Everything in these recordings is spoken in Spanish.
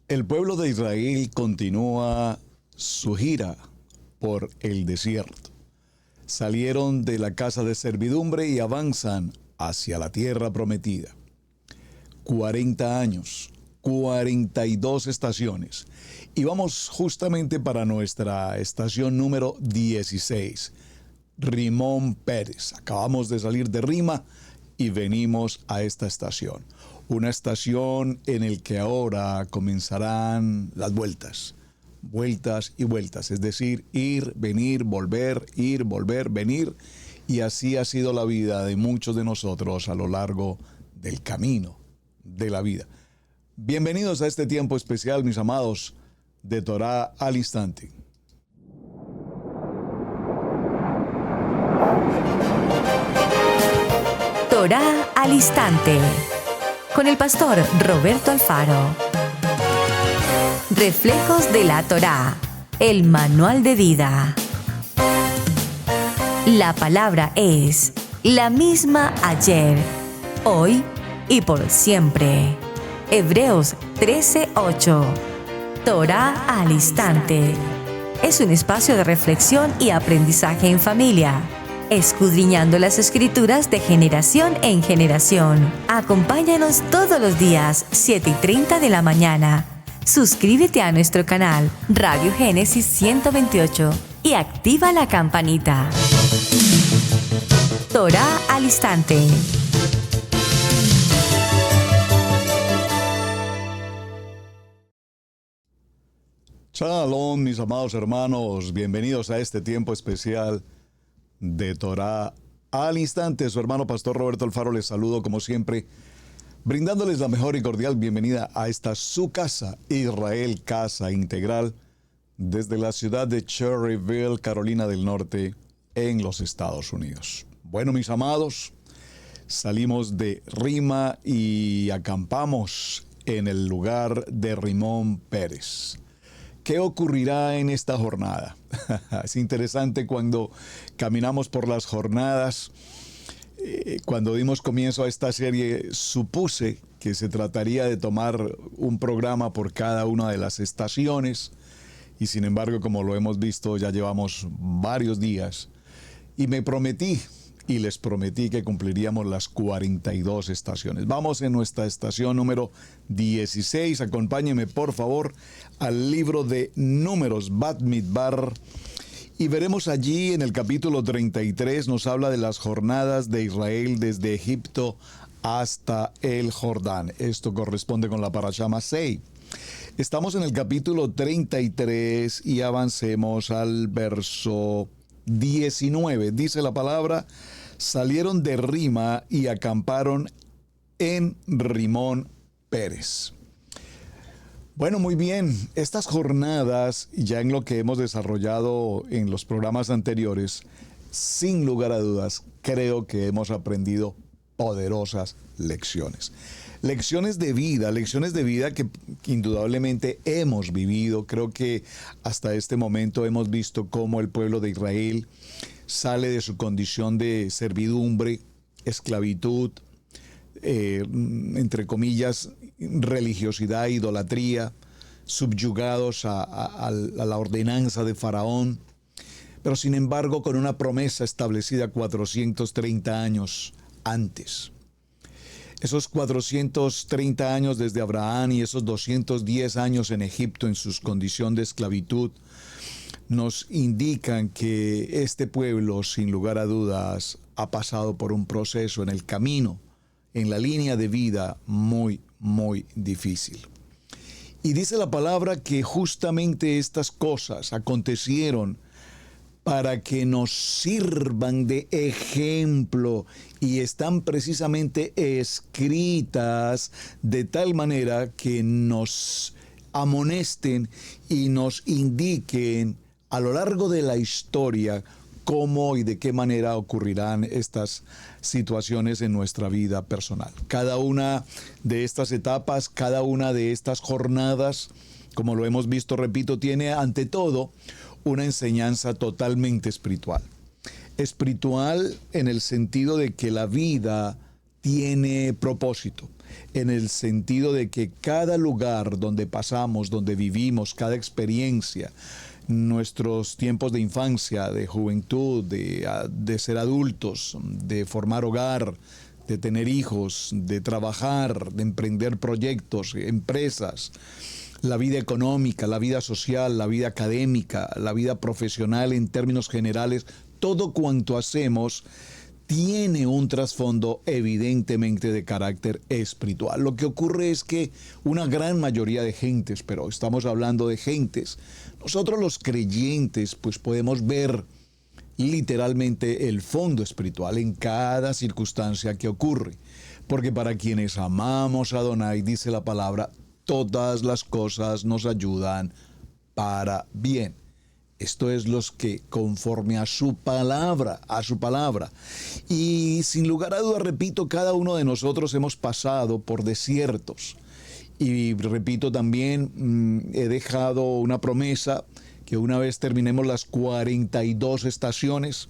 El pueblo de Israel continúa su gira por el desierto. Salieron de la casa de servidumbre y avanzan hacia la tierra prometida. 40 años, 42 estaciones. Y vamos justamente para nuestra estación número 16, Rimón Pérez. Acabamos de salir de Rima y venimos a esta estación. Una estación en el que ahora comenzarán las vueltas. Vueltas y vueltas, es decir, ir, volver, venir. Y así ha sido la vida de muchos de nosotros a lo largo del camino de la vida. Bienvenidos a este tiempo especial, mis amados, de Torá al Instante. Torá al Instante, con el pastor Roberto Alfaro. Reflejos de la Torá, el manual de vida. La palabra es la misma ayer, hoy y por siempre. Hebreos 13:8. Torá al Instante. Es un espacio de reflexión y aprendizaje en familia, escudriñando las Escrituras de generación en generación. Acompáñanos todos los días, 7:30 de la mañana. Suscríbete a nuestro canal Radio Génesis 128 y activa la campanita. Torá al Instante. Shalom, mis amados hermanos, bienvenidos a este tiempo especial de Torá al Instante. Su hermano pastor Roberto Alfaro les saludo como siempre, brindándoles la mejor y cordial bienvenida a esta su casa, Israel Casa Integral, desde la ciudad de Cherryville, Carolina del Norte, en los Estados Unidos. Bueno, mis amados, salimos de Rima y acampamos en el lugar de Rimón Pérez. ¿Qué ocurrirá en esta jornada? Es interesante cuando caminamos por las jornadas. Cuando dimos comienzo a esta serie, supuse que se trataría de tomar un programa por cada una de las estaciones. Y sin embargo, como lo hemos visto, ya llevamos varios días. Y me prometí, y les prometí que cumpliríamos las 42 estaciones. Vamos en nuestra estación número 16. Acompáñenme, por favor, al libro de Números, Bamidbar. Y veremos allí en el capítulo 33, nos habla de las jornadas de Israel desde Egipto hasta el Jordán. Esto corresponde con la parashá Masei. Estamos en el capítulo 33 y avancemos al verso 19. Dice la palabra: salieron de Rima y acamparon en Rimón Pérez. Bueno, muy bien. Estas jornadas, ya en lo que hemos desarrollado en los programas anteriores, sin lugar a dudas, creo que hemos aprendido poderosas lecciones. Lecciones de vida que indudablemente hemos vivido. Creo que hasta este momento hemos visto cómo el pueblo de Israel sale de su condición de servidumbre, esclavitud, entre comillas, religiosidad, idolatría, subyugados a la ordenanza de Faraón, pero sin embargo con una promesa establecida 430 años antes. Esos 430 años desde Abraham y esos 210 años en Egipto en su condición de esclavitud nos indican que este pueblo, sin lugar a dudas, ha pasado por un proceso en el camino, en la línea de vida muy, muy difícil. Y dice la palabra que justamente estas cosas acontecieron para que nos sirvan de ejemplo y están precisamente escritas de tal manera que nos amonesten y nos indiquen a lo largo de la historia cómo y de qué manera ocurrirán estas situaciones en nuestra vida personal. Cada una de estas etapas, cada una de estas jornadas, como lo hemos visto, repito, tiene ante todo una enseñanza totalmente espiritual. Espiritual en el sentido de que la vida tiene propósito. en el sentido de que cada lugar donde pasamos, donde vivimos, cada experiencia, nuestros tiempos de infancia, de juventud, de ser adultos, de formar hogar, de tener hijos, de trabajar, de emprender proyectos, empresas, la vida económica, la vida social, la vida académica, la vida profesional en términos generales, todo cuanto hacemos tiene un trasfondo evidentemente de carácter espiritual. Lo que ocurre es que una gran mayoría de gentes, pero estamos hablando de gentes, nosotros los creyentes pues podemos ver literalmente el fondo espiritual en cada circunstancia que ocurre. Porque para quienes amamos a Adonai, dice la palabra, todas las cosas nos ayudan para bien. Esto es los que conforme a su palabra. Y sin lugar a dudas, repito, cada uno de nosotros hemos pasado por desiertos. Y repito también, he dejado una promesa que una vez terminemos las 42 estaciones,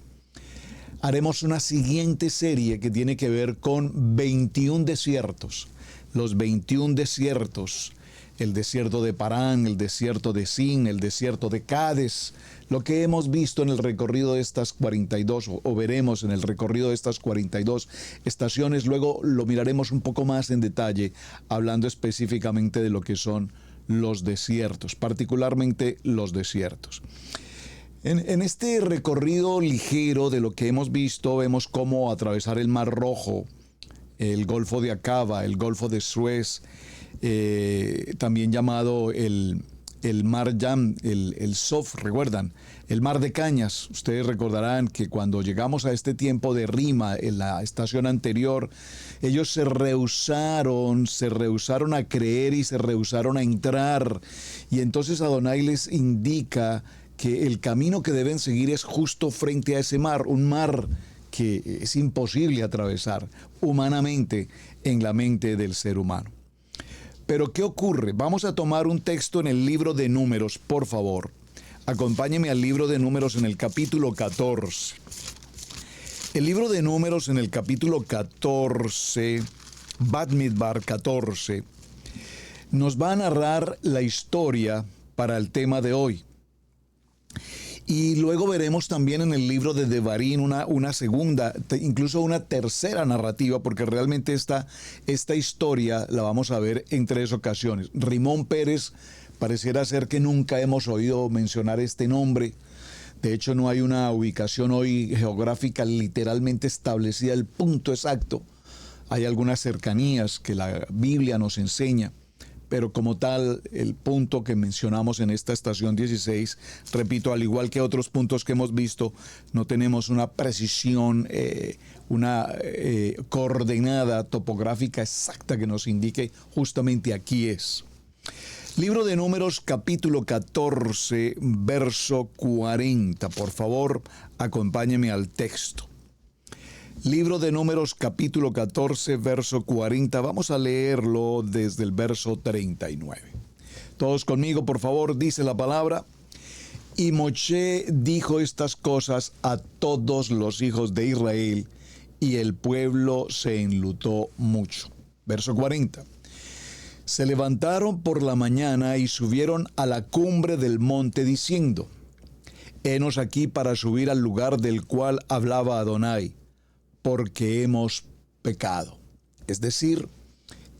haremos una siguiente serie que tiene que ver con 21 desiertos. Los 21 desiertos. El desierto de Parán, el desierto de Sin, el desierto de Cades, lo que hemos visto en el recorrido de estas 42, o veremos en el recorrido de estas 42 estaciones, luego lo miraremos un poco más en detalle, hablando específicamente de lo que son los desiertos, particularmente los desiertos. En este recorrido ligero de lo que hemos visto, vemos cómo atravesar el Mar Rojo, el Golfo de Acaba, el Golfo de Suez, también llamado el Mar Yam, el Sof, ¿recuerdan? El Mar de Cañas. Ustedes recordarán que cuando llegamos a este tiempo de Rima, en la estación anterior, ellos se rehusaron a creer y se rehusaron a entrar. Y entonces Adonai les indica que el camino que deben seguir es justo frente a ese mar, un mar que es imposible atravesar humanamente en la mente del ser humano. Pero ¿qué ocurre? Vamos a tomar un texto en el libro de Números, por favor. Acompáñeme al libro de Números en el capítulo 14. El libro de Números en el capítulo 14, Bamidbar 14, nos va a narrar la historia para el tema de hoy. Y luego veremos también en el libro de Devarim una segunda, incluso una tercera narrativa, porque realmente esta historia la vamos a ver en 3 ocasiones. Rimón Pérez, pareciera ser que nunca hemos oído mencionar este nombre. De hecho, no hay una ubicación hoy geográfica literalmente establecida, el punto exacto. Hay algunas cercanías que la Biblia nos enseña. Pero como tal, el punto que mencionamos en esta estación 16, repito, al igual que otros puntos que hemos visto, no tenemos una precisión, una coordenada topográfica exacta que nos indique justamente aquí es. Libro de Números, capítulo 14, verso 40. Por favor, acompáñeme al texto. Libro de Números, capítulo 14, verso 40. Vamos a leerlo desde el verso 39. Todos conmigo, por favor, dice la palabra. Y Moshe dijo estas cosas a todos los hijos de Israel, y el pueblo se enlutó mucho. Verso 40. Se levantaron por la mañana y subieron a la cumbre del monte diciendo, henos aquí para subir al lugar del cual hablaba Adonai, porque hemos pecado. Es decir,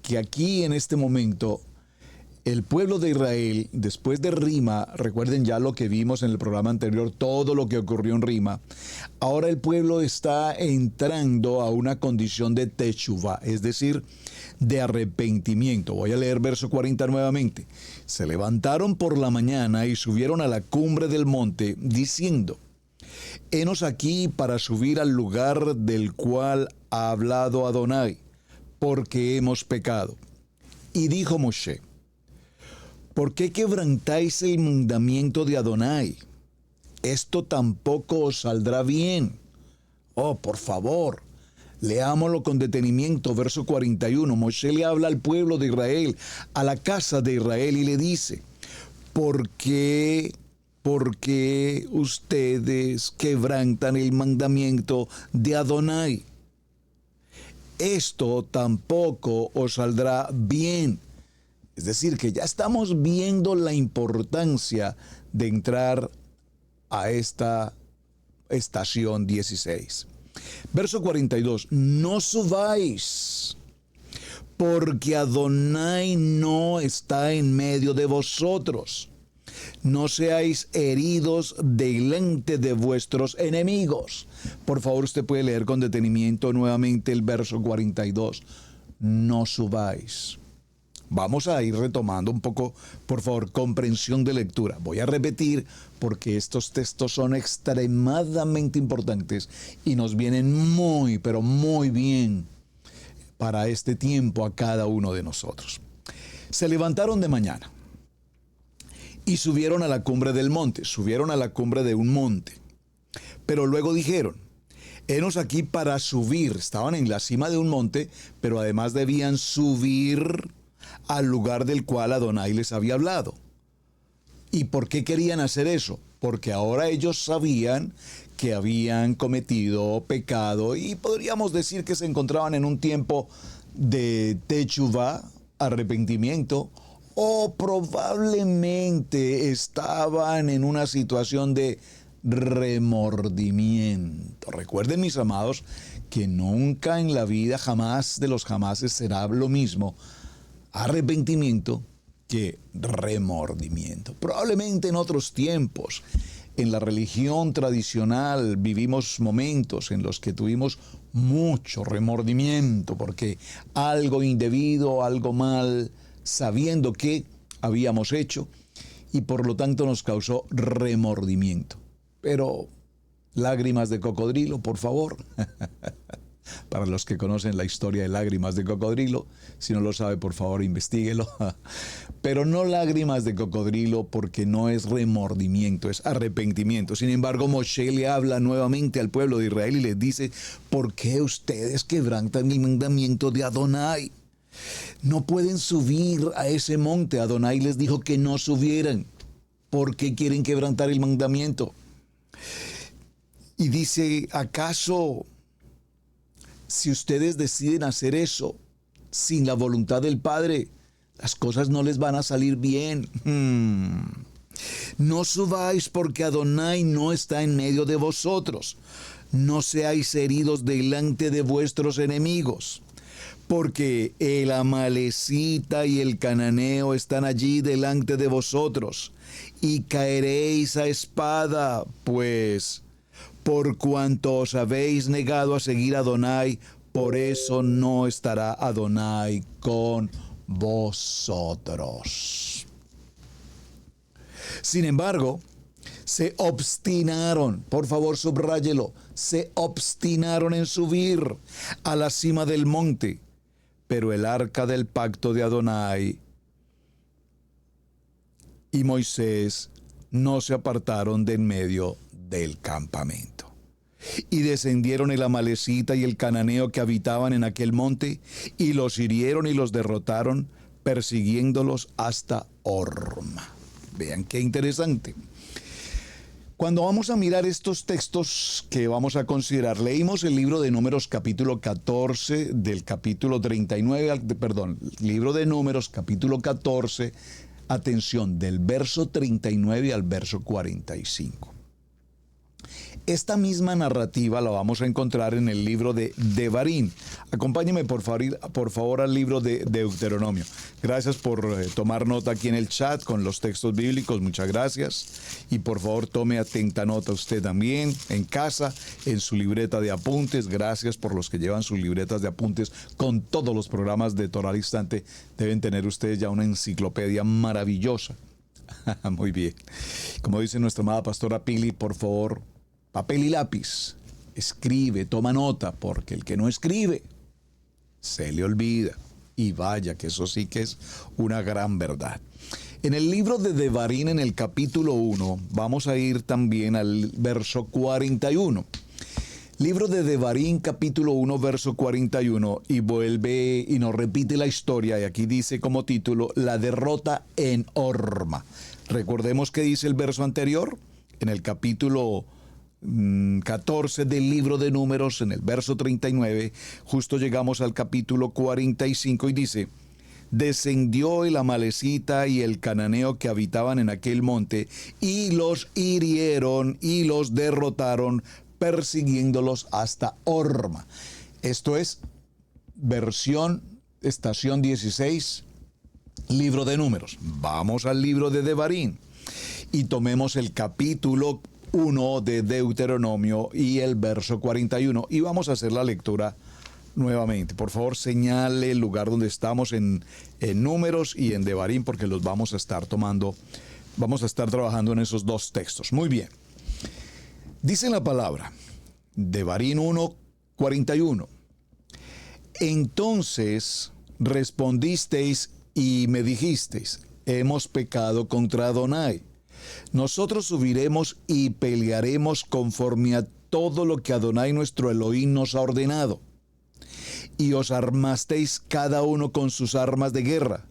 que aquí en este momento el pueblo de Israel, después de Rima, recuerden ya lo que vimos en el programa anterior, todo lo que ocurrió en Rima, ahora el pueblo está entrando a una condición de teshuva, es decir, de arrepentimiento. Voy a leer verso 40 nuevamente. Se levantaron por la mañana y subieron a la cumbre del monte, diciendo, henos aquí para subir al lugar del cual ha hablado Adonai, porque hemos pecado. Y dijo Moshe, ¿por qué quebrantáis el mandamiento de Adonai? Esto tampoco os saldrá bien. Oh, por favor, leámoslo con detenimiento, verso 41. Moshe le habla al pueblo de Israel, a la casa de Israel, y le dice, ¿por qué ustedes quebrantan el mandamiento de Adonai? esto tampoco os saldrá bien. Es decir, que ya estamos viendo la importancia de entrar a esta estación 16. Verso 42, no subáis, porque Adonai no está en medio de vosotros. No seáis heridos delante de vuestros enemigos. Por favor, usted puede leer con detenimiento nuevamente el verso 42. No subáis. Vamos a ir retomando un poco, por favor, comprensión de lectura. Voy a repetir porque estos textos son extremadamente importantes y nos vienen muy, pero muy bien para este tiempo a cada uno de nosotros. Se levantaron de mañana y subieron a la cumbre del monte, subieron a la cumbre de un monte. Pero luego dijeron, henos aquí para subir. Estaban en la cima de un monte, pero además debían subir al lugar del cual Adonai les había hablado. ¿Y por qué querían hacer eso? Porque ahora ellos sabían que habían cometido pecado y podríamos decir que se encontraban en un tiempo de techuvá, arrepentimiento, o probablemente estaban en una situación de remordimiento. Recuerden, mis amados, que nunca en la vida, jamás de los jamases, será lo mismo arrepentimiento que remordimiento. Probablemente en otros tiempos, en la religión tradicional, vivimos momentos en los que tuvimos mucho remordimiento porque algo indebido, algo mal, sabiendo que habíamos hecho y por lo tanto nos causó remordimiento. Pero lágrimas de cocodrilo, por favor. Para los que conocen la historia de lágrimas de cocodrilo, si no lo sabe, por favor, investíguelo. Pero no lágrimas de cocodrilo porque no es remordimiento, es arrepentimiento. Sin embargo, Moshe le habla nuevamente al pueblo de Israel y les dice, ¿por qué ustedes quebrantan el mandamiento de Adonai? No pueden subir a ese monte. Adonai les dijo que no subieran. ¿Por qué quieren quebrantar el mandamiento? Y dice, ¿acaso si ustedes deciden hacer eso sin la voluntad del Padre, las cosas no les van a salir bien? No subáis porque Adonai no está en medio de vosotros. No seáis heridos delante de vuestros enemigos, porque el amalecita y el cananeo están allí delante de vosotros, y caeréis a espada, pues por cuanto os habéis negado a seguir a Adonai, por eso no estará Adonai con vosotros. Sin embargo, se obstinaron, por favor subráyelo, se obstinaron en subir a la cima del monte, pero el arca del pacto de Adonai y Moisés no se apartaron de en medio del campamento. Y descendieron el amalecita y el cananeo que habitaban en aquel monte, y los hirieron y los derrotaron, persiguiéndolos hasta Horma. Vean qué interesante. Cuando vamos a mirar estos textos que vamos a considerar, leímos el libro de Números capítulo 14 del capítulo 39, libro de Números capítulo 14, atención, del verso 39 al verso 45. Esta misma narrativa la vamos a encontrar en el libro de Devarim. Acompáñeme por favor al libro de Deuteronomio. Gracias por tomar nota aquí en el chat con los textos bíblicos, muchas gracias. Y por favor tome atenta nota usted también en casa, en su libreta de apuntes. Gracias por los que llevan sus libretas de apuntes con todos los programas de Torah al Instante. Deben tener ustedes ya una enciclopedia maravillosa. Muy bien. Como dice nuestra amada pastora Pili, por favor, papel y lápiz, escribe, toma nota, porque el que no escribe se le olvida. Y vaya que eso sí que es una gran verdad. En el libro de Devarim, en el capítulo 1, vamos a ir también al verso 41. Libro de Devarim, capítulo 1, verso 41, y vuelve y nos repite la historia, y aquí dice como título, la derrota en Horma. Recordemos que dice el verso anterior, en el capítulo 14 del libro de Números, en el verso 39, justo llegamos al capítulo 45 y dice: descendió el amalecita y el cananeo que habitaban en aquel monte, y los hirieron y los derrotaron, persiguiéndolos hasta Horma. Esto es versión estación 16, libro de Números. Vamos al libro de Devarim y tomemos el capítulo 1 de Deuteronomio y el verso 41 y vamos a hacer la lectura nuevamente. Por favor, señale el lugar donde estamos en Números y en Devarim, porque los vamos a estar tomando, vamos a estar trabajando en esos dos textos. Muy bien. Dice la palabra, Devarim 1:41. Entonces respondisteis y me dijisteis: hemos pecado contra Adonai. Nosotros subiremos y pelearemos conforme a todo lo que Adonai nuestro Elohim nos ha ordenado. Y os armasteis cada uno con sus armas de guerra,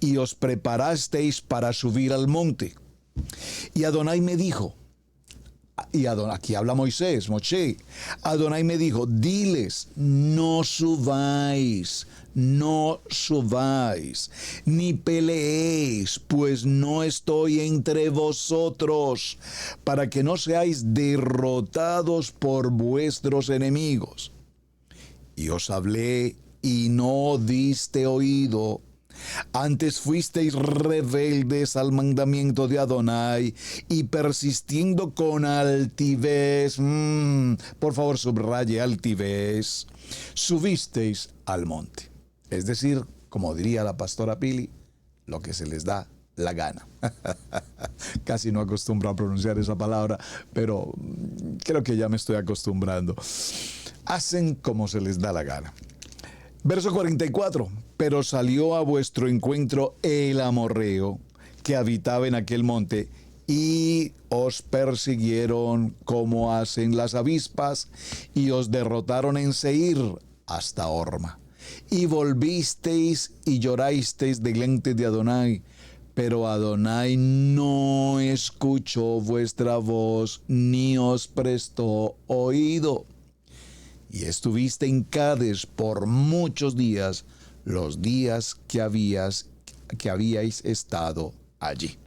y os preparasteis para subir al monte. Y Adonai me dijo, aquí habla Moisés, Moshe, Adonai me dijo: diles, no subáis, ni peleéis, pues no estoy entre vosotros, para que no seáis derrotados por vuestros enemigos. Y os hablé y no diste oído. Antes fuisteis rebeldes al mandamiento de Adonai y persistiendo con altivez, por favor subraye altivez, subisteis al monte. Es decir, como diría la pastora Pili, lo que se les da la gana. Casi no acostumbro a pronunciar esa palabra, pero creo que ya me estoy acostumbrando. Hacen como se les da la gana. Verso 44. Pero salió a vuestro encuentro el amorreo que habitaba en aquel monte, y os persiguieron como hacen las avispas, y os derrotaron en Seir hasta Horma. Y volvisteis y llorasteis delante de Adonai, pero Adonai no escuchó vuestra voz, ni os prestó oído. Y estuviste en Cades por muchos días, los días que habíais estado allí.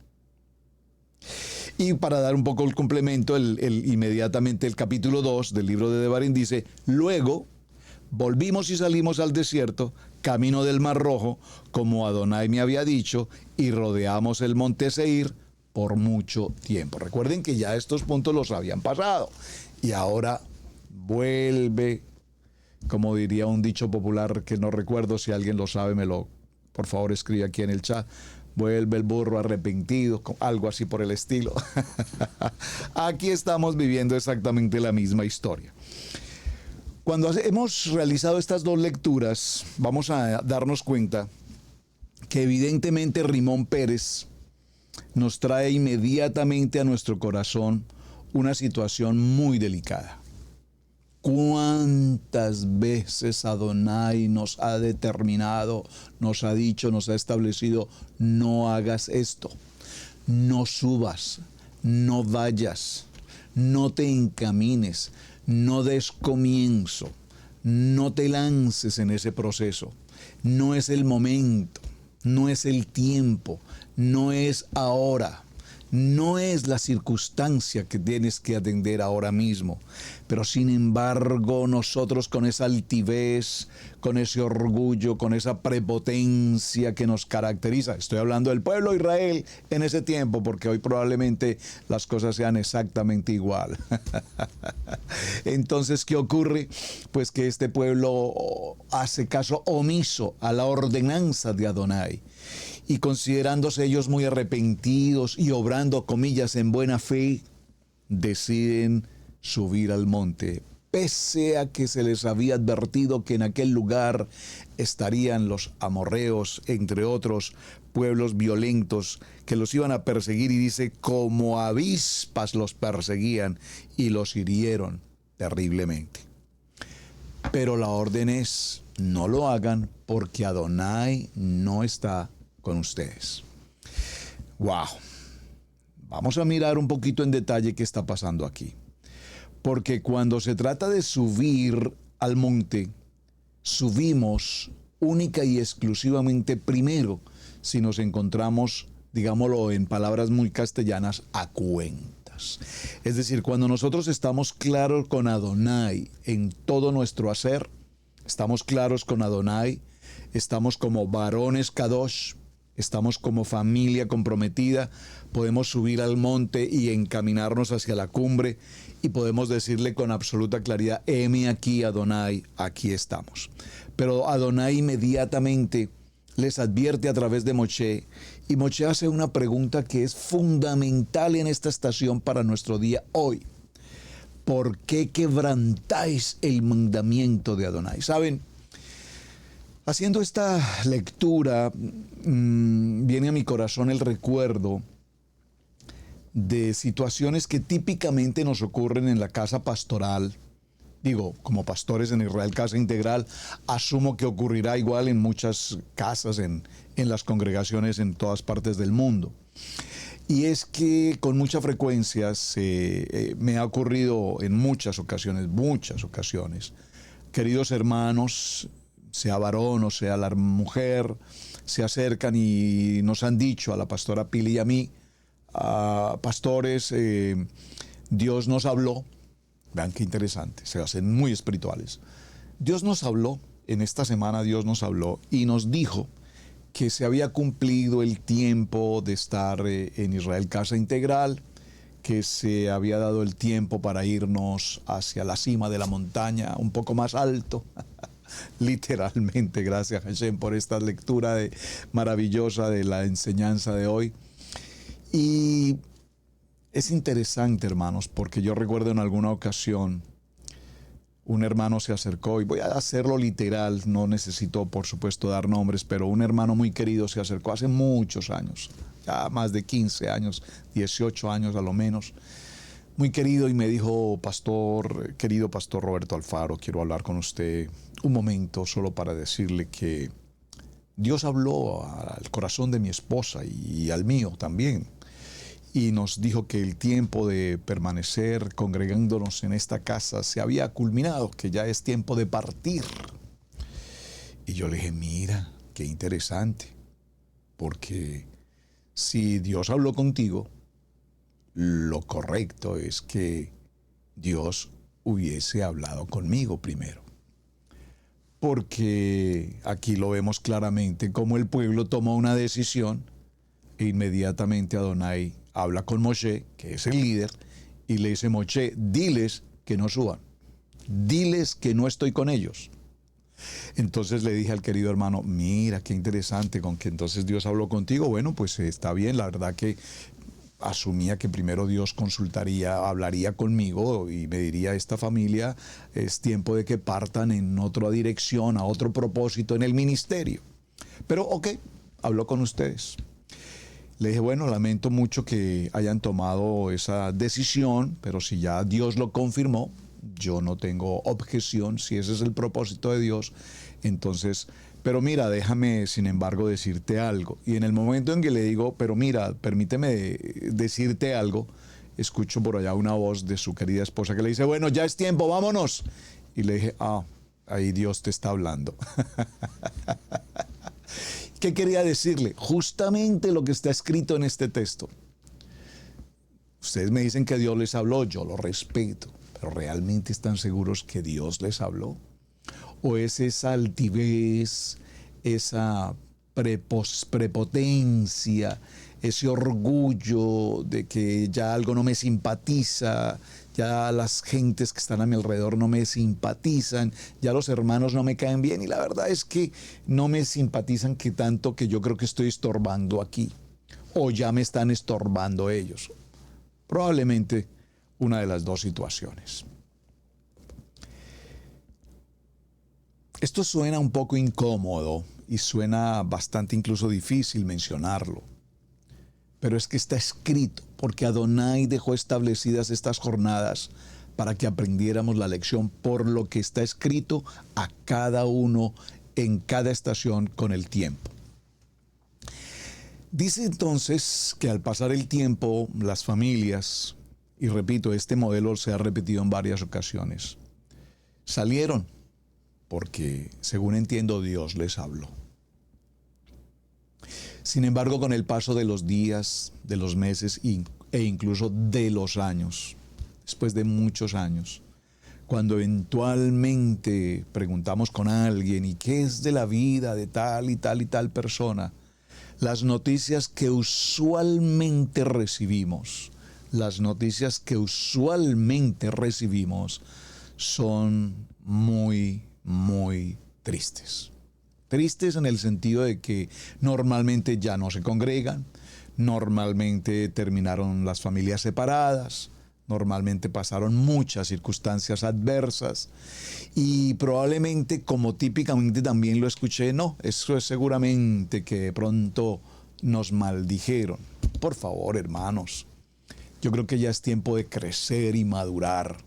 Y para dar un poco el complemento, inmediatamente el capítulo 2 del libro de Devarim dice: luego volvimos y salimos al desierto, camino del Mar Rojo, como Adonai me había dicho, y rodeamos el monte Seir por mucho tiempo. Recuerden que ya estos puntos los habían pasado. Y ahora vuelve, como diría un dicho popular que no recuerdo, si alguien lo sabe, por favor escribe aquí en el chat: vuelve el burro arrepentido, algo así por el estilo. Aquí estamos viviendo exactamente la misma historia. Cuando hemos realizado estas dos lecturas, vamos a darnos cuenta que evidentemente Rimón Pérez nos trae inmediatamente a nuestro corazón una situación muy delicada. ¿Cuántas veces Adonai nos ha determinado, nos ha dicho, nos ha establecido: no hagas esto, no subas, no vayas, no te encamines, no des comienzo, no te lances en ese proceso? No es el momento, no es el tiempo, no es ahora. No es la circunstancia que tienes que atender ahora mismo, pero sin embargo nosotros con esa altivez, con ese orgullo, con esa prepotencia que nos caracteriza, estoy hablando del pueblo de Israel en ese tiempo, porque hoy probablemente las cosas sean exactamente igual. Entonces, ¿qué ocurre? Pues que este pueblo hace caso omiso a la ordenanza de Adonai. Y considerándose ellos muy arrepentidos y obrando, comillas, en buena fe, deciden subir al monte, pese a que se les había advertido que en aquel lugar estarían los amorreos, entre otros pueblos violentos que los iban a perseguir, y dice: como avispas los perseguían y los hirieron terriblemente. Pero la orden es: no lo hagan, porque Adonai no está con ustedes. Wow. Vamos a mirar un poquito en detalle qué está pasando aquí. porque cuando se trata de subir al monte, subimos única y exclusivamente primero si nos encontramos, digámoslo en palabras muy castellanas, a cuentas. Es decir, cuando nosotros estamos claros con Adonai en todo nuestro hacer, estamos claros con Adonai, estamos como varones kadosh, estamos como familia comprometida, podemos subir al monte y encaminarnos hacia la cumbre y podemos decirle con absoluta claridad, heme aquí Adonai, aquí estamos. Pero Adonai inmediatamente les advierte a través de Moshe, y Moshe hace una pregunta que es fundamental en esta estación para nuestro día hoy. ¿Por qué quebrantáis el mandamiento de Adonai? ¿Saben? Haciendo esta lectura, viene a mi corazón el recuerdo de situaciones que típicamente nos ocurren en la casa pastoral. Digo, como pastores en Israel Casa Integral, asumo que ocurrirá igual en muchas casas, en las congregaciones en todas partes del mundo. Y es que con mucha frecuencia me ha ocurrido en muchas ocasiones, queridos hermanos, sea varón o sea la mujer, se acercan y nos han dicho a la pastora Pili y a mí, pastores, Dios nos habló. Vean qué interesante, se hacen muy espirituales. Dios nos habló, en esta semana Dios nos habló y nos dijo que se había cumplido el tiempo de estar en Israel Casa Integral, que se había dado el tiempo para irnos hacia la cima de la montaña, un poco más alto. Literalmente, gracias Hashem por esta lectura maravillosa de la enseñanza de hoy. Y es interesante, hermanos, porque yo recuerdo en alguna ocasión un hermano se acercó, y voy a hacerlo literal, no necesito por supuesto dar nombres, pero un hermano muy querido se acercó hace muchos años, ya más de 15 años, 18 años a lo menos, muy querido, y me dijo, querido pastor Roberto Alfaro, quiero hablar con usted un momento solo para decirle que Dios habló al corazón de mi esposa y al mío también. Y nos dijo que el tiempo de permanecer congregándonos en esta casa se había culminado, que ya es tiempo de partir. Y yo le dije, mira, qué interesante, porque si Dios habló contigo, lo correcto es que Dios hubiese hablado conmigo primero. Porque aquí lo vemos claramente, como el pueblo tomó una decisión e inmediatamente Adonai habla con Moshe, que es el líder, y le dice, Moshe, diles que no suban, diles que no estoy con ellos. Entonces le dije al querido hermano, mira, qué interesante, con que entonces Dios habló contigo. Bueno, pues está bien, la verdad que asumía que primero Dios hablaría conmigo y me diría, esta familia es tiempo de que partan en otra dirección, a otro propósito en el ministerio. Pero ok, habló con ustedes. Le dije, bueno, lamento mucho que hayan tomado esa decisión, pero si ya Dios lo confirmó, yo no tengo objeción, si ese es el propósito de Dios, entonces, pero mira, déjame sin embargo decirte algo. Y en el momento en que le digo, pero mira, permíteme decirte algo, escucho por allá una voz de su querida esposa que le dice, bueno, ya es tiempo, vámonos. Y le dije, ahí Dios te está hablando. ¿Qué quería decirle? Justamente lo que está escrito en este texto. Ustedes me dicen que Dios les habló, yo lo respeto, pero ¿realmente están seguros que Dios les habló? ¿O es esa altivez, esa prepotencia, ese orgullo de que ya algo no me simpatiza, ya las gentes que están a mi alrededor no me simpatizan, ya los hermanos no me caen bien? Y la verdad es que no me simpatizan que tanto que yo creo que estoy estorbando aquí, o ya me están estorbando ellos. Probablemente una de las dos situaciones. Esto suena un poco incómodo y suena bastante incluso difícil mencionarlo. Pero es que está escrito, porque Adonai dejó establecidas estas jornadas para que aprendiéramos la lección por lo que está escrito a cada uno en cada estación con el tiempo. Dice entonces que al pasar el tiempo, las familias Y repito, este modelo se ha repetido en varias ocasiones. Salieron porque, según entiendo, Dios les habló. Sin embargo, con el paso de los días, de los meses e incluso de los años, después de muchos años, cuando eventualmente preguntamos con alguien, ¿y qué es de la vida de tal y tal y tal persona? Las noticias que usualmente recibimos, son muy, muy tristes. Tristes en el sentido de que normalmente ya no se congregan, normalmente terminaron las familias separadas, normalmente pasaron muchas circunstancias adversas y probablemente, como típicamente también lo escuché, no, eso es seguramente que de pronto nos maldijeron. Por favor, hermanos, yo creo que ya es tiempo de crecer y madurar.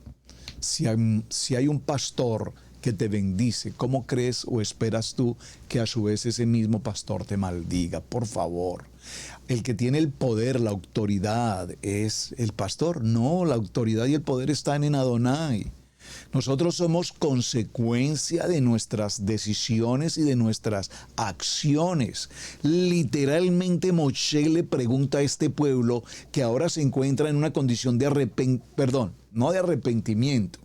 Si hay un pastor que te bendice, ¿cómo crees o esperas tú que a su vez ese mismo pastor te maldiga? Por favor. El que tiene el poder, la autoridad, ¿es el pastor? No, la autoridad y el poder están en Adonai. Nosotros somos consecuencia de nuestras decisiones y de nuestras acciones. Literalmente Moshe le pregunta a este pueblo que ahora se encuentra en una condición de arrepentimiento.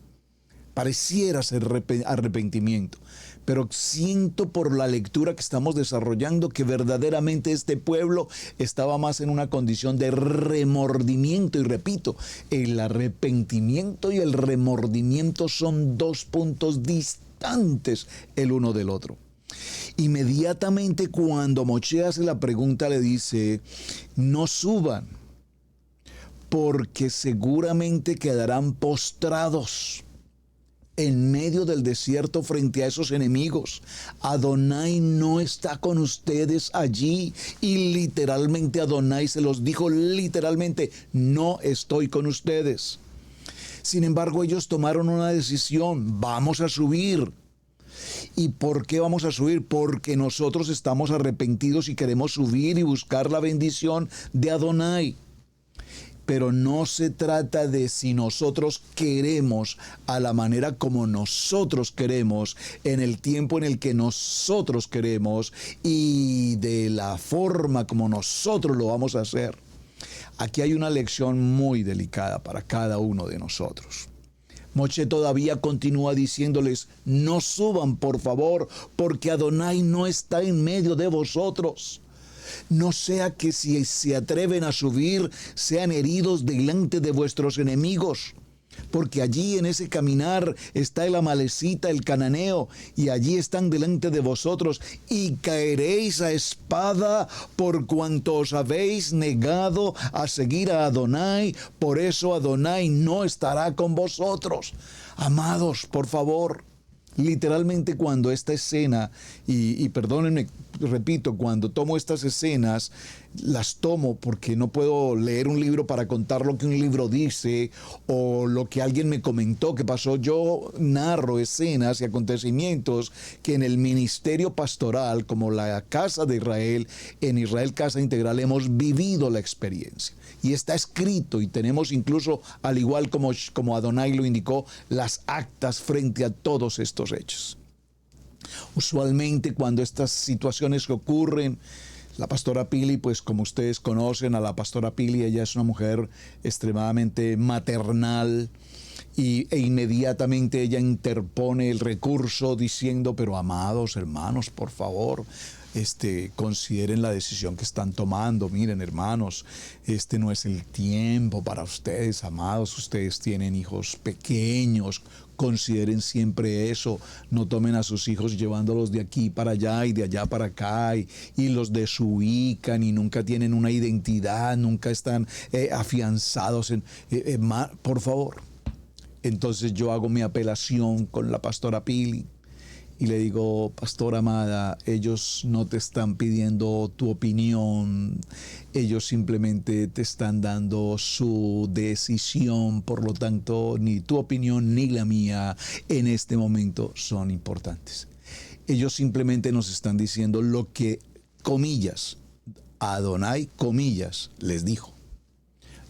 Pareciera ser arrepentimiento, pero siento por la lectura que estamos desarrollando que verdaderamente este pueblo estaba más en una condición de remordimiento. Y repito, el arrepentimiento y el remordimiento son dos puntos distantes el uno del otro. Inmediatamente cuando Moshe hace la pregunta le dice, no suban, porque seguramente quedarán postrados en medio del desierto frente a esos enemigos. Adonai no está con ustedes allí. Y literalmente Adonai se los dijo literalmente, no estoy con ustedes. Sin embargo, ellos tomaron una decisión, vamos a subir. ¿Y por qué vamos a subir? Porque nosotros estamos arrepentidos y queremos subir y buscar la bendición de Adonai. Pero no se trata de si nosotros queremos a la manera como nosotros queremos, en el tiempo en el que nosotros queremos y de la forma como nosotros lo vamos a hacer. Aquí hay una lección muy delicada para cada uno de nosotros. Moshe todavía continúa diciéndoles, no suban por favor, porque Adonai no está en medio de vosotros. No sea que si se atreven a subir, sean heridos delante de vuestros enemigos. Porque allí en ese caminar está el amalecita, el cananeo, y allí están delante de vosotros, y caeréis a espada por cuanto os habéis negado a seguir a Adonai. Por eso Adonai no estará con vosotros. Amados, por favor. Literalmente cuando esta escena, y perdónenme, repito, cuando tomo estas escenas, las tomo porque no puedo leer un libro para contar lo que un libro dice o lo que alguien me comentó que pasó. Yo narro escenas y acontecimientos que en el ministerio pastoral, como la Casa de Israel, en Israel Casa Integral, hemos vivido la experiencia. Y está escrito y tenemos incluso, al igual como Adonai lo indicó, las actas frente a todos estos hechos. Usualmente cuando estas situaciones ocurren, la pastora Pili, pues como ustedes conocen a la pastora Pili, ella es una mujer extremadamente maternal e inmediatamente ella interpone el recurso diciendo, pero amados hermanos, por favor, consideren la decisión que están tomando. Miren, hermanos, este no es el tiempo para ustedes, amados. Ustedes tienen hijos pequeños. Consideren siempre eso. No tomen a sus hijos llevándolos de aquí para allá y de allá para acá y los desubican y nunca tienen una identidad, nunca están afianzados por favor. Entonces yo hago mi apelación con la pastora Pili. Y le digo, pastora amada, ellos no te están pidiendo tu opinión, ellos simplemente te están dando su decisión, por lo tanto, ni tu opinión ni la mía en este momento son importantes. Ellos simplemente nos están diciendo lo que, comillas, Adonai, comillas, les dijo.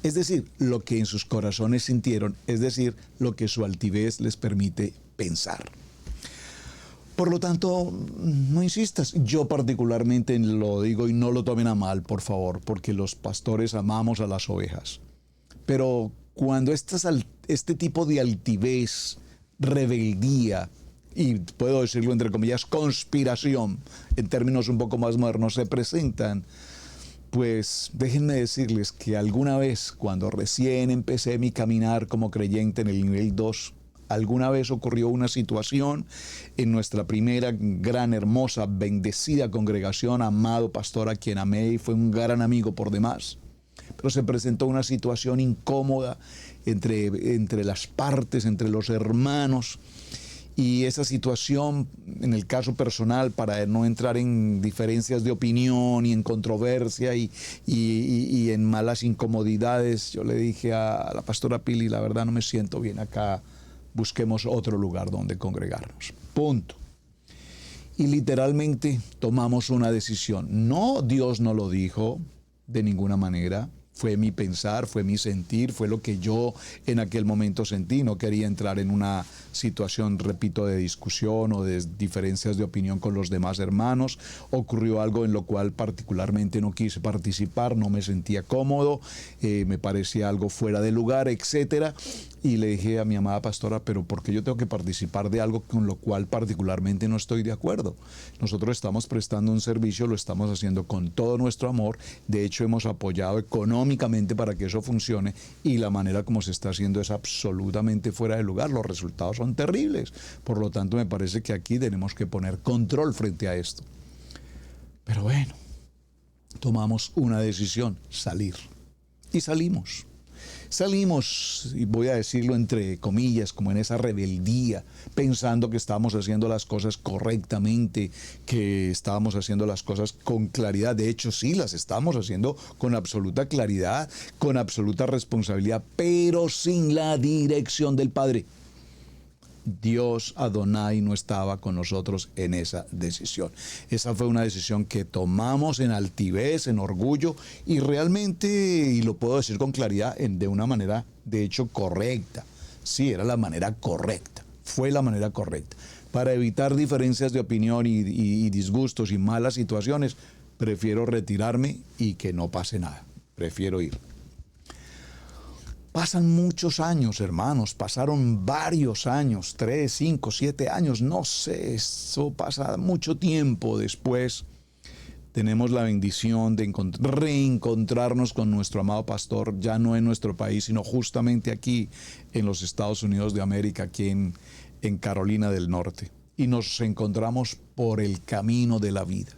Es decir, lo que en sus corazones sintieron, es decir, lo que su altivez les permite pensar. Por lo tanto, no insistas. Yo particularmente lo digo y no lo tomen a mal, por favor, porque los pastores amamos a las ovejas. Pero cuando este tipo de altivez, rebeldía, y puedo decirlo entre comillas, conspiración, en términos un poco más modernos, se presentan, pues déjenme decirles que alguna vez, cuando recién empecé mi caminar como creyente en el nivel 2, alguna vez ocurrió una situación en nuestra primera gran, hermosa, bendecida congregación, amado pastor a quien amé y fue un gran amigo por demás. Pero se presentó una situación incómoda entre las partes, entre los hermanos. Y esa situación, en el caso personal, para no entrar en diferencias de opinión y en controversia y en malas incomodidades, yo le dije a la pastora Pili, la verdad no me siento bien acá, busquemos otro lugar donde congregarnos. Punto. Y literalmente tomamos una decisión. No, Dios no lo dijo de ninguna manera. Fue mi pensar, fue mi sentir, fue lo que yo en aquel momento sentí. No quería entrar en una situación, repito, de discusión o de diferencias de opinión con los demás hermanos. Ocurrió algo en lo cual particularmente no quise participar, no me sentía cómodo, me parecía algo fuera de lugar, etcétera. Y le dije a mi amada pastora, pero ¿por qué yo tengo que participar de algo con lo cual particularmente no estoy de acuerdo? Nosotros estamos prestando un servicio, lo estamos haciendo con todo nuestro amor. De hecho, hemos apoyado económicamente para que eso funcione y la manera como se está haciendo es absolutamente fuera de lugar. Los resultados son terribles. Por lo tanto, me parece que aquí tenemos que poner control frente a esto. Pero bueno, tomamos una decisión, salir. Y salimos. Salimos, y voy a decirlo entre comillas, como en esa rebeldía, pensando que estábamos haciendo las cosas correctamente, que estábamos haciendo las cosas con claridad. De hecho, sí, las estamos haciendo con absoluta claridad, con absoluta responsabilidad, pero sin la dirección del Padre. Dios Adonai no estaba con nosotros en esa decisión. Esa fue una decisión que tomamos en altivez, en orgullo y realmente, y lo puedo decir con claridad, de una manera de hecho correcta. Sí, era la manera correcta, fue la manera correcta. Para evitar diferencias de opinión y disgustos y malas situaciones, prefiero retirarme y que no pase nada. Prefiero ir. Pasan muchos años, hermanos, pasaron varios años, 3, 5, 7 años, no sé, eso pasa mucho tiempo después. Tenemos la bendición de reencontrarnos con nuestro amado pastor, ya no en nuestro país, sino justamente aquí en los Estados Unidos de América, aquí en Carolina del Norte. Y nos encontramos por el camino de la vida.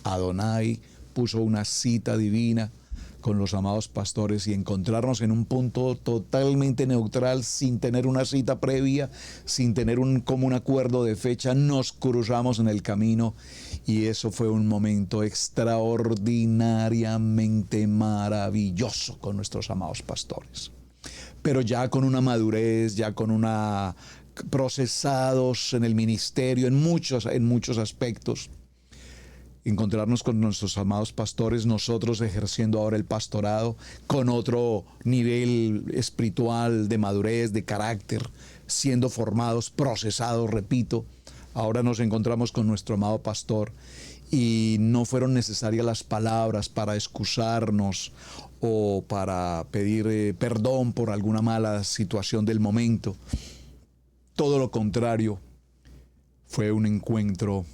Adonai puso una cita divina con los amados pastores y encontrarnos en un punto totalmente neutral, sin tener una cita previa, sin tener un común acuerdo de fecha, nos cruzamos en el camino y eso fue un momento extraordinariamente maravilloso con nuestros amados pastores. Pero ya con una madurez, ya con una procesados en el ministerio, en muchos aspectos. Encontrarnos con nuestros amados pastores, nosotros ejerciendo ahora el pastorado con otro nivel espiritual de madurez, de carácter, siendo formados, procesados, repito. Ahora nos encontramos con nuestro amado pastor y no fueron necesarias las palabras para excusarnos o para pedir perdón por alguna mala situación del momento. Todo lo contrario, fue un encuentro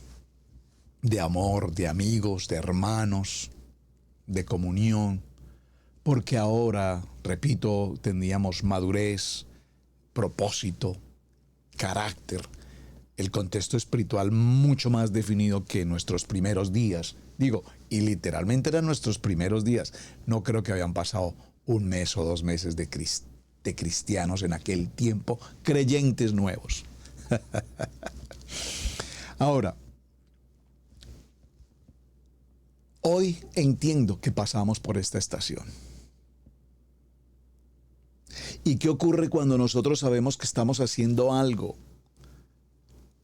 de amor, de amigos, de hermanos, de comunión, porque ahora, repito, teníamos madurez, propósito, carácter, el contexto espiritual mucho más definido que en nuestros primeros días. Digo, y literalmente eran nuestros primeros días. No creo que habían pasado 1 mes o 2 meses de cristianos en aquel tiempo, creyentes nuevos. Ahora, hoy entiendo que pasamos por esta estación. ¿Y qué ocurre cuando nosotros sabemos que estamos haciendo algo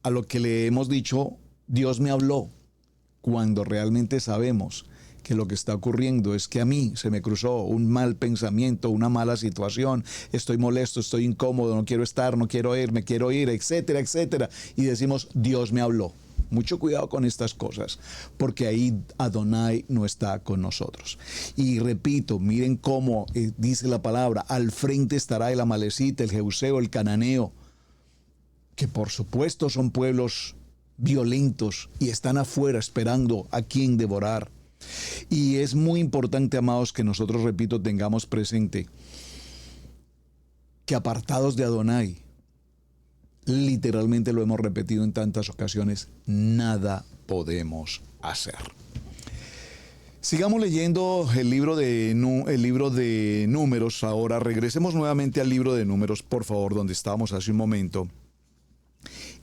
a lo que le hemos dicho, Dios me habló, cuando realmente sabemos que lo que está ocurriendo es que a mí se me cruzó un mal pensamiento, una mala situación, estoy molesto, estoy incómodo, no quiero estar, no quiero ir, me quiero ir, etcétera, etcétera. Y decimos, Dios me habló. Mucho cuidado con estas cosas, porque ahí Adonai no está con nosotros. Y repito, miren cómo dice la palabra, al frente estará el amalecita, el jebuseo, el cananeo, que por supuesto son pueblos violentos y están afuera esperando a quien devorar. Y es muy importante, amados, que nosotros, repito, tengamos presente que apartados de Adonai, literalmente lo hemos repetido en tantas ocasiones, nada podemos hacer. Sigamos leyendo el libro de Números ahora. Regresemos nuevamente al libro de Números, por favor, donde estábamos hace un momento.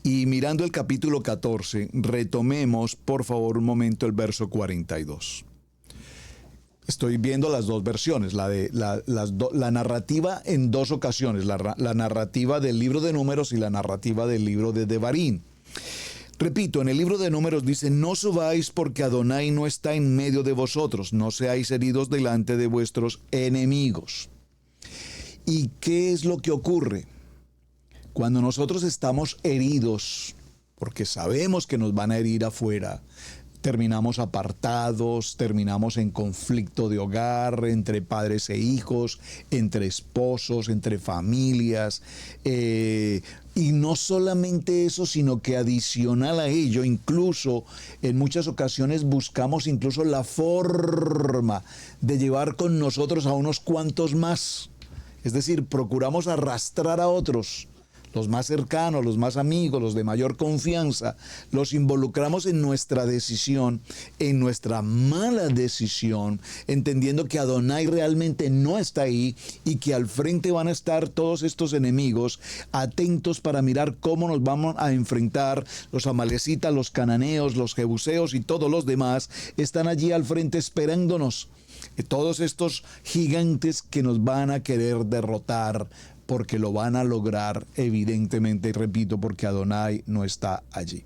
Y mirando el capítulo 14, retomemos, por favor, un momento el verso 42. Estoy viendo las dos versiones, la narrativa en dos ocasiones, la narrativa del libro de Números y la narrativa del libro de Devarim. Repito, en el libro de Números dice, no subáis porque Adonai no está en medio de vosotros, no seáis heridos delante de vuestros enemigos. ¿Y qué es lo que ocurre? Cuando nosotros estamos heridos, porque sabemos que nos van a herir afuera, terminamos apartados, terminamos en conflicto de hogar, entre padres e hijos, entre esposos, entre familias. Y no solamente eso, sino que adicional a ello, incluso en muchas ocasiones buscamos incluso la forma de llevar con nosotros a unos cuantos más. Es decir, procuramos arrastrar a otros, los más cercanos, los más amigos, los de mayor confianza, los involucramos en nuestra decisión, en nuestra mala decisión, entendiendo que Adonai realmente no está ahí y que al frente van a estar todos estos enemigos atentos para mirar cómo nos vamos a enfrentar. Los amalecitas, los cananeos, los jebuseos y todos los demás están allí al frente esperándonos. Todos estos gigantes que nos van a querer derrotar, porque lo van a lograr, evidentemente, y repito, porque Adonai no está allí.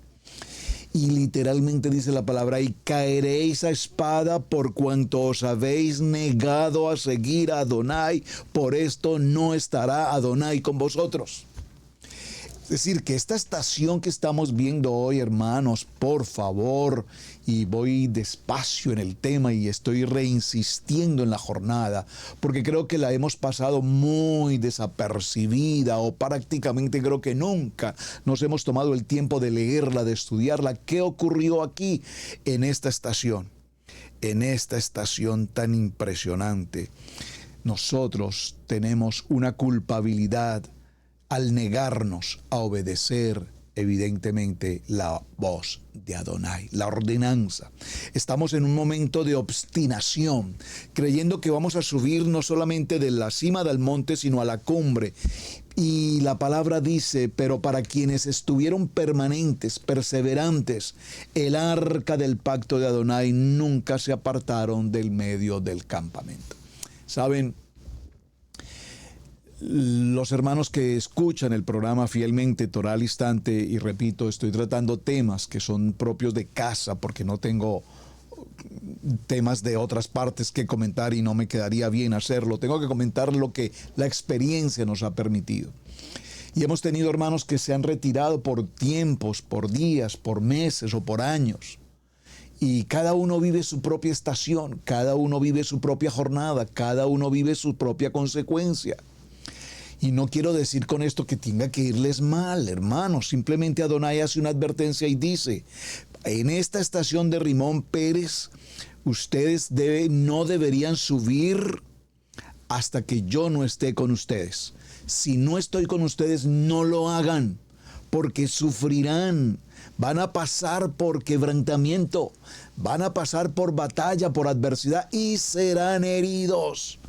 Y literalmente dice la palabra, y caeréis a espada por cuanto os habéis negado a seguir a Adonai, por esto no estará Adonai con vosotros. Es decir, que esta estación que estamos viendo hoy, hermanos, por favor, y voy despacio en el tema y estoy reinsistiendo en la jornada, porque creo que la hemos pasado muy desapercibida o prácticamente creo que nunca nos hemos tomado el tiempo de leerla, de estudiarla. ¿Qué ocurrió aquí en esta estación? En esta estación tan impresionante. Nosotros tenemos una culpabilidad al negarnos a obedecer, evidentemente, la voz de Adonai, la ordenanza. Estamos en un momento de obstinación, creyendo que vamos a subir no solamente de la cima del monte, sino a la cumbre. Y la palabra dice, pero para quienes estuvieron permanentes, perseverantes, el arca del pacto de Adonai nunca se apartaron del medio del campamento. ¿Saben? Los hermanos que escuchan el programa fielmente, Torá al Instante, y repito, estoy tratando temas que son propios de casa porque no tengo temas de otras partes que comentar y no me quedaría bien hacerlo. Tengo que comentar lo que la experiencia nos ha permitido. Y hemos tenido hermanos que se han retirado por tiempos, por días, por meses o por años. Y cada uno vive su propia estación, cada uno vive su propia jornada, cada uno vive su propia consecuencia. Y no quiero decir con esto que tenga que irles mal, hermanos. Simplemente Adonai hace una advertencia y dice, en esta estación de Rimón Pérez, ustedes no deberían subir hasta que yo no esté con ustedes. Si no estoy con ustedes, no lo hagan, porque sufrirán. Van a pasar por quebrantamiento, van a pasar por batalla, por adversidad y serán heridos.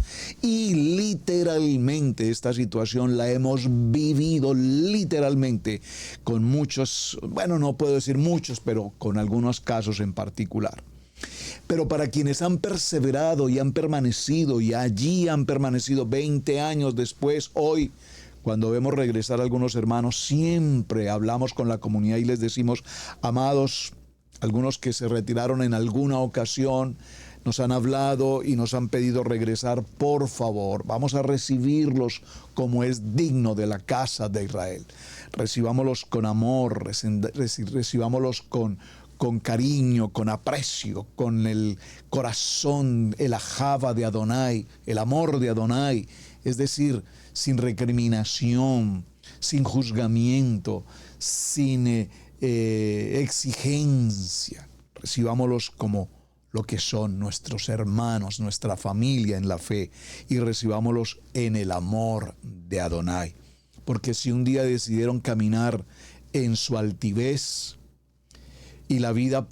Y literalmente esta situación la hemos vivido literalmente con muchos, bueno, no puedo decir muchos, pero con algunos casos en particular. Pero para quienes han perseverado y han permanecido y allí han permanecido 20 años después, hoy, cuando vemos regresar a algunos hermanos, siempre hablamos con la comunidad y les decimos, amados, algunos que se retiraron en alguna ocasión, nos han hablado y nos han pedido regresar. Por favor, vamos a recibirlos como es digno de la casa de Israel. Recibámoslos con amor, recibámoslos con cariño, con aprecio, con el corazón, el ajava de Adonai, el amor de Adonai, es decir, sin recriminación, sin juzgamiento, sin exigencia. Recibámoslos como lo que son nuestros hermanos, nuestra familia en la fe, y recibámoslos en el amor de Adonai. Porque si un día decidieron caminar en su altivez, y la vida,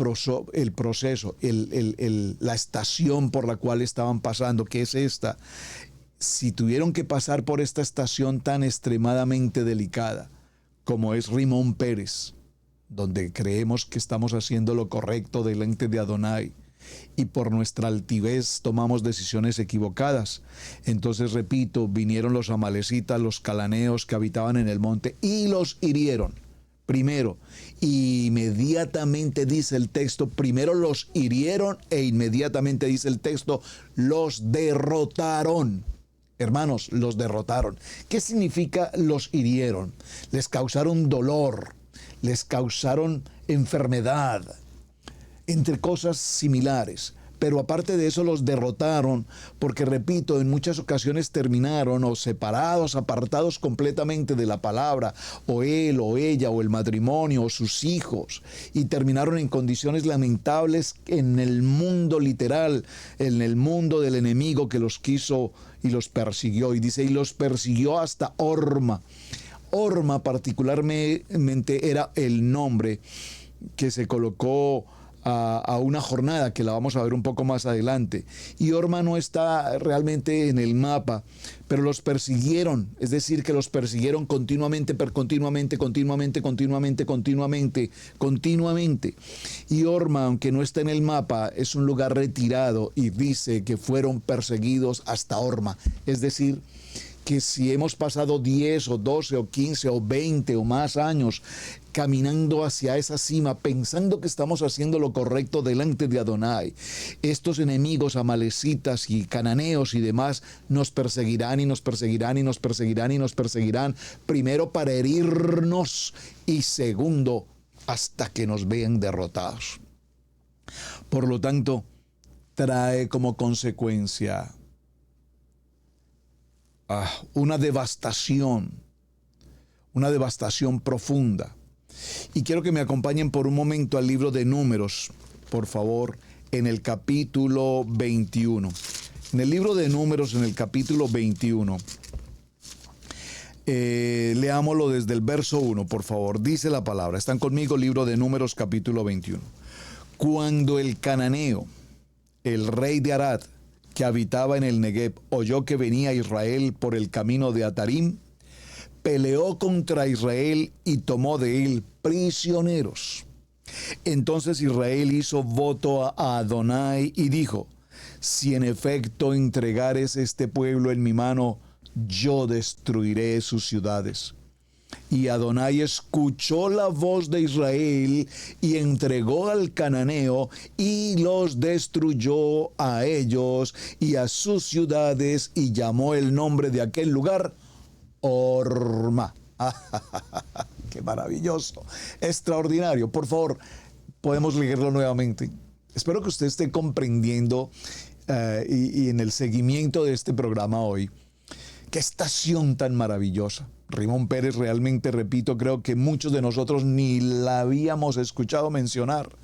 el proceso, la estación por la cual estaban pasando, que es esta, si tuvieron que pasar por esta estación tan extremadamente delicada, como es Rimón Pérez, donde creemos que estamos haciendo lo correcto delante de Adonai, y por nuestra altivez tomamos decisiones equivocadas, entonces repito, vinieron los amalecitas, los cananeos que habitaban en el monte, y los hirieron. Primero, inmediatamente dice el texto, primero los hirieron e inmediatamente dice el texto, los derrotaron. Hermanos, los derrotaron. ¿Qué significa los hirieron? Les causaron dolor, les causaron enfermedad, entre cosas similares. Pero aparte de eso los derrotaron porque, repito, en muchas ocasiones terminaron o separados, apartados completamente de la palabra, o él o ella o el matrimonio o sus hijos, y terminaron en condiciones lamentables en el mundo literal, en el mundo del enemigo que los quiso y los persiguió. Y dice, y los persiguió hasta Horma. Horma particularmente era el nombre que se colocó a una jornada que la vamos a ver un poco más adelante. Y Horma no está realmente en el mapa, pero los persiguieron, es decir, que los persiguieron continuamente. Y Horma, aunque no está en el mapa, es un lugar retirado y dice que fueron perseguidos hasta Horma. Es decir, que si hemos pasado 10 o 12 o 15 o 20 o más años caminando hacia esa cima, pensando que estamos haciendo lo correcto delante de Adonai, estos enemigos amalecitas y cananeos y demás nos perseguirán y nos perseguirán y nos perseguirán y nos perseguirán, primero para herirnos y segundo hasta que nos vean derrotados. Por lo tanto, trae como consecuencia una devastación profunda. Y quiero que me acompañen por un momento al libro de Números, por favor, en el capítulo 21. En el libro de Números, en el capítulo 21, leámoslo desde el verso 1, por favor. Dice la palabra, están conmigo, libro de Números, capítulo 21. Cuando el cananeo, el rey de Arad, que habitaba en el Negev, oyó que venía Israel por el camino de Atarim, peleó contra Israel y tomó de él prisioneros. Entonces Israel hizo voto a Adonai y dijo, si en efecto entregares este pueblo en mi mano, yo destruiré sus ciudades. Y Adonai escuchó la voz de Israel y entregó al cananeo y los destruyó a ellos y a sus ciudades y llamó el nombre de aquel lugar Horma. ¡Qué maravilloso! Extraordinario. Por favor, podemos leerlo nuevamente. Espero que usted esté comprendiendo y en el seguimiento de este programa hoy. ¡Qué estación tan maravillosa! Rimón Pérez, realmente, repito, creo que muchos de nosotros ni la habíamos escuchado mencionar,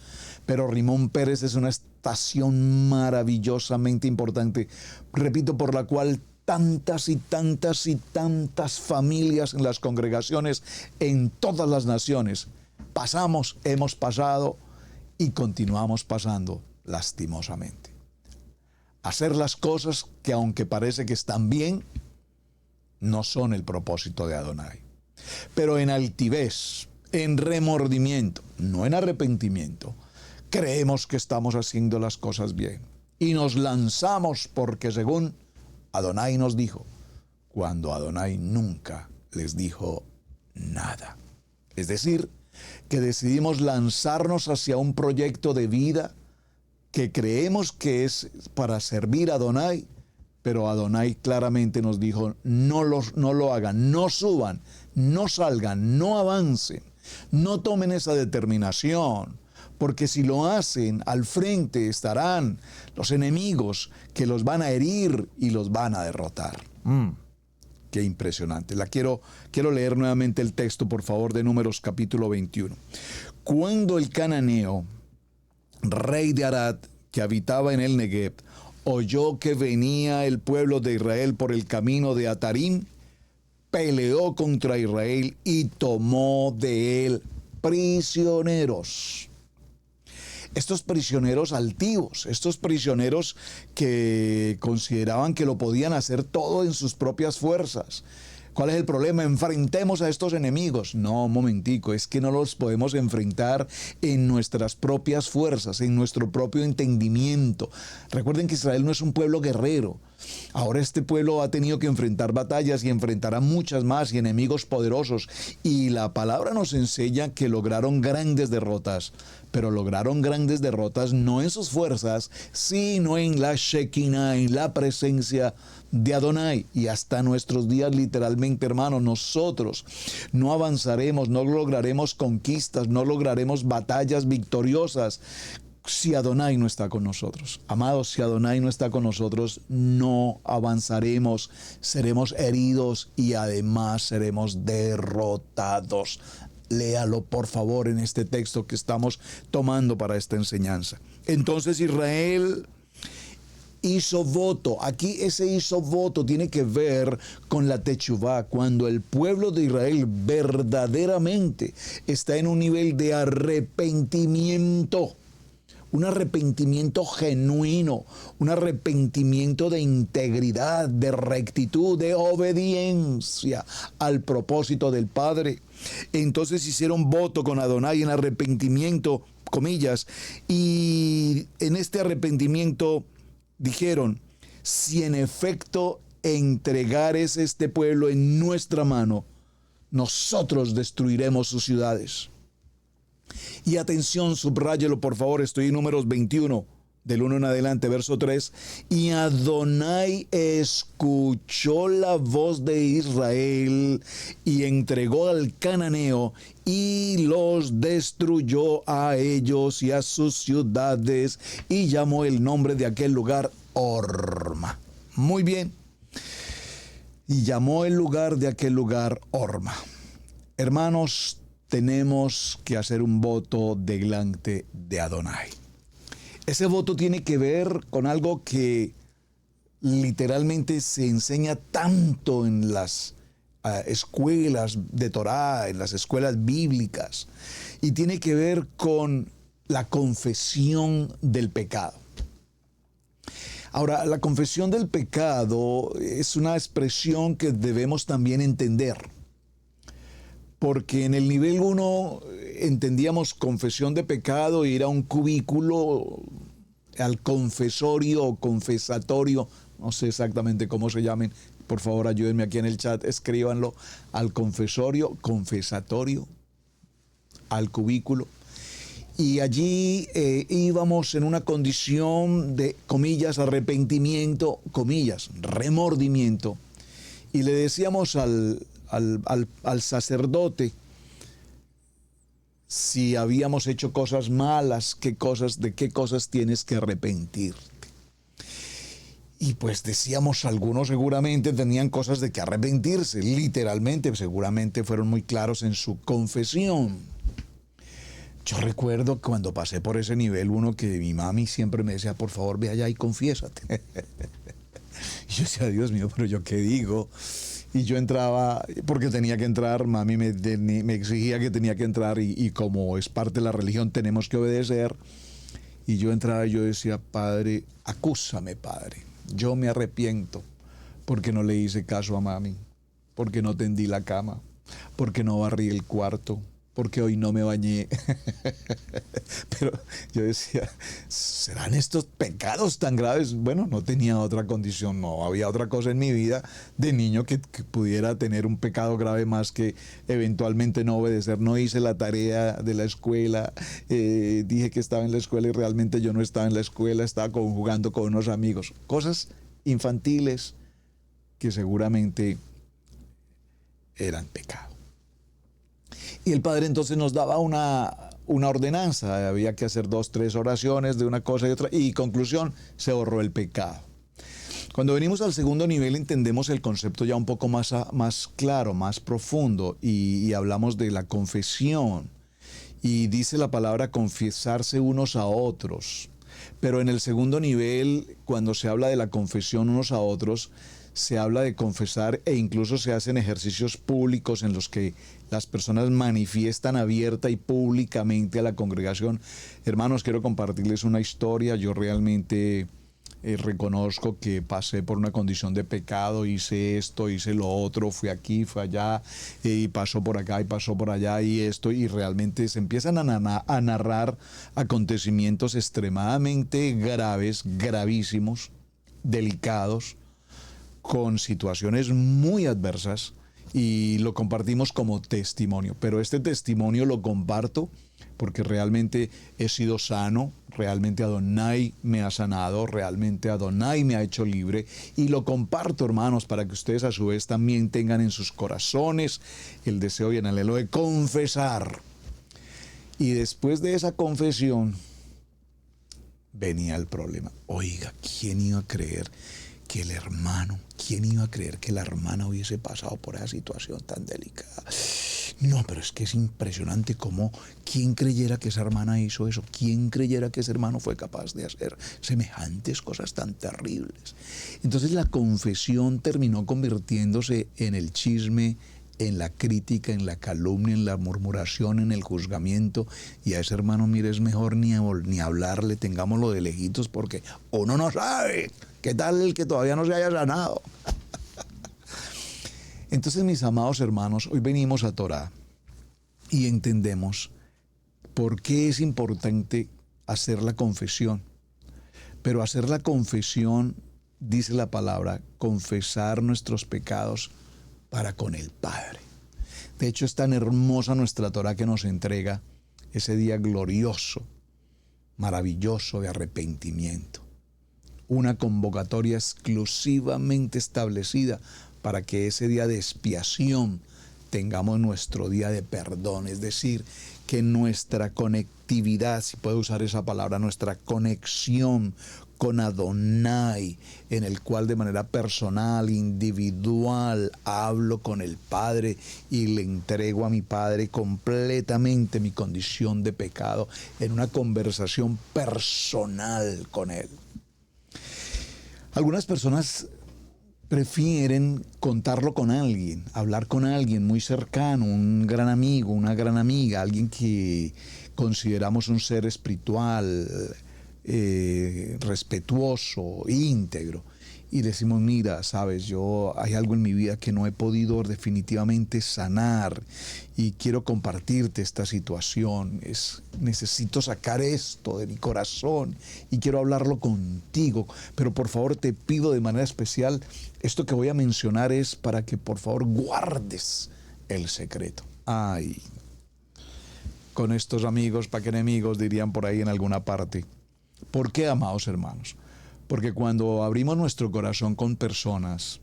pero Rimón Pérez es una estación maravillosamente importante, repito, por la cual tantas y tantas y tantas familias en las congregaciones en todas las naciones pasamos, hemos pasado y continuamos pasando lastimosamente. Hacer las cosas que, aunque parece que están bien, no son el propósito de Adonai. Pero en altivez, en remordimiento, no en arrepentimiento, creemos que estamos haciendo las cosas bien. Y nos lanzamos porque según Adonai nos dijo, cuando Adonai nunca les dijo nada. Es decir, que decidimos lanzarnos hacia un proyecto de vida que creemos que es para servir a Adonai, pero Adonai claramente nos dijo, no lo hagan, no suban, no salgan, no avancen, no tomen esa determinación, porque si lo hacen, al frente estarán los enemigos que los van a herir y los van a derrotar. Qué impresionante. Quiero leer nuevamente el texto, por favor, de Números capítulo 21. Cuando el cananeo, rey de Arad, que habitaba en el Negev, oyó que venía el pueblo de Israel por el camino de Atarim, peleó contra Israel y tomó de él prisioneros. Estos prisioneros altivos, estos prisioneros que consideraban que lo podían hacer todo en sus propias fuerzas. ¿Cuál es el problema? Enfrentemos a estos enemigos. No, un momentico, es que no los podemos enfrentar en nuestras propias fuerzas, en nuestro propio entendimiento. Recuerden que Israel no es un pueblo guerrero. Ahora este pueblo ha tenido que enfrentar batallas y enfrentará muchas más y enemigos poderosos. Y la palabra nos enseña que lograron grandes derrotas. Pero lograron grandes derrotas no en sus fuerzas, sino en la Shekinah, en la presencia de Adonai. Y hasta nuestros días, literalmente, hermanos, nosotros no avanzaremos, no lograremos conquistas, no lograremos batallas victoriosas si Adonai no está con nosotros. Amados, si Adonai no está con nosotros, no avanzaremos, seremos heridos y además seremos derrotados. Léalo, por favor, en este texto que estamos tomando para esta enseñanza. Entonces Israel hizo voto. Aquí ese hizo voto tiene que ver con la techuvá, cuando el pueblo de Israel verdaderamente está en un nivel de arrepentimiento. Un arrepentimiento genuino, un arrepentimiento de integridad, de rectitud, de obediencia al propósito del Padre. Entonces hicieron voto con Adonai en arrepentimiento, comillas, y en este arrepentimiento dijeron, si en efecto entregares este pueblo en nuestra mano, nosotros destruiremos sus ciudades. Y atención, subráyelo por favor, estoy en Números 21, del 1 en adelante, verso 3. Y Adonai escuchó la voz de Israel y entregó al cananeo y los destruyó a ellos y a sus ciudades y llamó el nombre de aquel lugar Horma. Muy bien. Y llamó el lugar de aquel lugar Horma. Hermanos, tenemos que hacer un voto delante de Adonai. Ese voto tiene que ver con algo que literalmente se enseña tanto en las escuelas de Torá, en las escuelas bíblicas, y tiene que ver con la confesión del pecado. Ahora, la confesión del pecado es una expresión que debemos también entender. Porque en el nivel 1 entendíamos confesión de pecado, ir a un cubículo, al confesorio o confesatorio, no sé exactamente cómo se llamen, por favor ayúdenme aquí en el chat, escríbanlo, al confesorio, confesatorio, al cubículo. Y allí íbamos en una condición de, comillas, arrepentimiento, comillas, remordimiento. Y le decíamos al sacerdote si habíamos hecho cosas malas, de qué cosas tienes que arrepentirte. Y pues decíamos, algunos seguramente tenían cosas de que arrepentirse, literalmente, seguramente fueron muy claros en su confesión. Yo recuerdo cuando pasé por ese nivel 1 que mi mami siempre me decía, por favor, ve allá y confiésate. Y yo decía, Dios mío, pero ¿yo qué digo? Y yo entraba, porque tenía que entrar, mami me exigía que tenía que entrar y como es parte de la religión tenemos que obedecer. Y yo entraba y yo decía, Padre, acúsame, Padre. Yo me arrepiento porque no le hice caso a mami, porque no tendí la cama, porque no barrí el cuarto, porque hoy no me bañé. Pero yo decía, ¿serán estos pecados tan graves? Bueno, no tenía otra condición, no había otra cosa en mi vida de niño que pudiera tener un pecado grave más que eventualmente no obedecer. No hice la tarea de la escuela, dije que estaba en la escuela y realmente yo no estaba en la escuela, estaba jugando con unos amigos. Cosas infantiles que seguramente eran pecado. Y el Padre entonces nos daba una ordenanza, había que hacer 2, 3 oraciones de una cosa y otra, y conclusión, se borró el pecado. Cuando venimos al segundo nivel entendemos el concepto ya un poco más claro, más profundo, y hablamos de la confesión. Y dice la palabra confesarse unos a otros. Pero en el segundo nivel, cuando se habla de la confesión unos a otros, se habla de confesar e incluso se hacen ejercicios públicos en los que las personas manifiestan abierta y públicamente a la congregación. Hermanos, quiero compartirles una historia. Yo realmente reconozco que pasé por una condición de pecado, hice esto, hice lo otro, fui aquí, fui allá, y pasó por acá y pasó por allá y esto, y realmente se empiezan a narrar acontecimientos extremadamente graves, gravísimos, delicados, con situaciones muy adversas, y lo compartimos como testimonio. Pero este testimonio lo comparto porque realmente he sido sano, realmente Adonai me ha sanado, realmente Adonai me ha hecho libre, y lo comparto, hermanos, para que ustedes a su vez también tengan en sus corazones el deseo y el anhelo de confesar. Y después de esa confesión venía el problema. Oiga, ¿quién iba a creer que el hermano, quién iba a creer que la hermana hubiese pasado por esa situación tan delicada? No, pero es que es impresionante cómo, ¿quién creyera que esa hermana hizo eso? ¿Quién creyera que ese hermano fue capaz de hacer semejantes cosas tan terribles? Entonces la confesión terminó convirtiéndose en el chisme, en la crítica, en la calumnia, en la murmuración, en el juzgamiento. Y a ese hermano, mire, es mejor ni hablarle, tengámoslo de lejitos, porque uno no sabe. ¿Qué tal el que todavía no se haya sanado? Entonces, mis amados hermanos, hoy venimos a Torá y entendemos por qué es importante hacer la confesión. Pero hacer la confesión, dice la palabra, confesar nuestros pecados para con el Padre. De hecho, es tan hermosa nuestra Torá que nos entrega ese día glorioso, maravilloso de arrepentimiento. Una convocatoria exclusivamente establecida para que ese día de expiación tengamos nuestro día de perdón. Es decir, que nuestra conectividad, si puedo usar esa palabra, nuestra conexión con Adonai, en el cual de manera personal, individual, hablo con el Padre y le entrego a mi Padre completamente mi condición de pecado en una conversación personal con Él. Algunas personas prefieren contarlo con alguien, hablar con alguien muy cercano, un gran amigo, una gran amiga, alguien que consideramos un ser espiritual, respetuoso, íntegro. Y decimos, mira, sabes, hay algo en mi vida que no he podido definitivamente sanar y quiero compartirte esta situación. Necesito sacar esto de mi corazón y quiero hablarlo contigo. Pero por favor te pido de manera especial, esto que voy a mencionar es para que por favor guardes el secreto. Ay, con estos amigos, pa' que enemigos, dirían por ahí en alguna parte. ¿Por qué, amados hermanos? Porque cuando abrimos nuestro corazón con personas,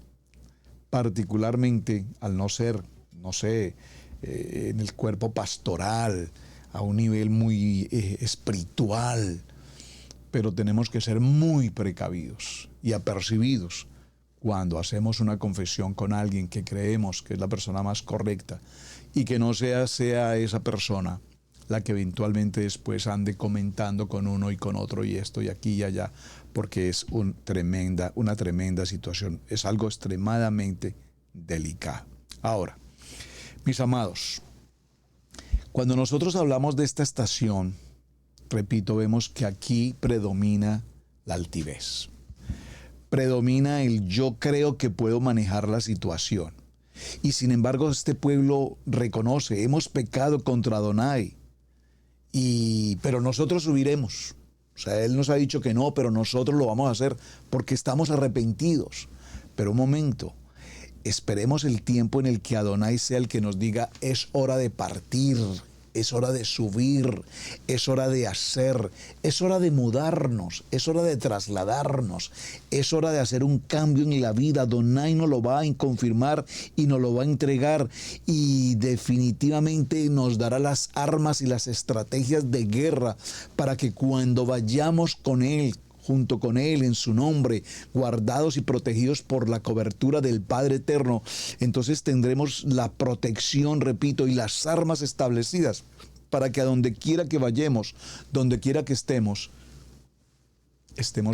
particularmente al no ser, en el cuerpo pastoral, a un nivel muy espiritual, pero tenemos que ser muy precavidos y apercibidos cuando hacemos una confesión con alguien que creemos que es la persona más correcta y que no sea esa persona la que eventualmente después ande comentando con uno y con otro y esto y aquí y allá, porque es una tremenda situación, es algo extremadamente delicado. Ahora, mis amados, cuando nosotros hablamos de esta estación, repito, vemos que aquí predomina la altivez, predomina el yo creo que puedo manejar la situación. Y sin embargo este pueblo reconoce, hemos pecado contra Adonai, pero nosotros subiremos. O sea, Él nos ha dicho que no, pero nosotros lo vamos a hacer porque estamos arrepentidos. Pero un momento, esperemos el tiempo en el que Adonai sea el que nos diga, es hora de partir, es hora de subir, es hora de hacer, es hora de mudarnos, es hora de trasladarnos, es hora de hacer un cambio en la vida. Adonai nos lo va a confirmar y nos lo va a entregar, y definitivamente nos dará las armas y las estrategias de guerra para que cuando vayamos con Él, junto con Él, en su nombre, guardados y protegidos por la cobertura del Padre Eterno, entonces tendremos la protección, repito, y las armas establecidas para que a donde quiera que vayamos, donde quiera que estemos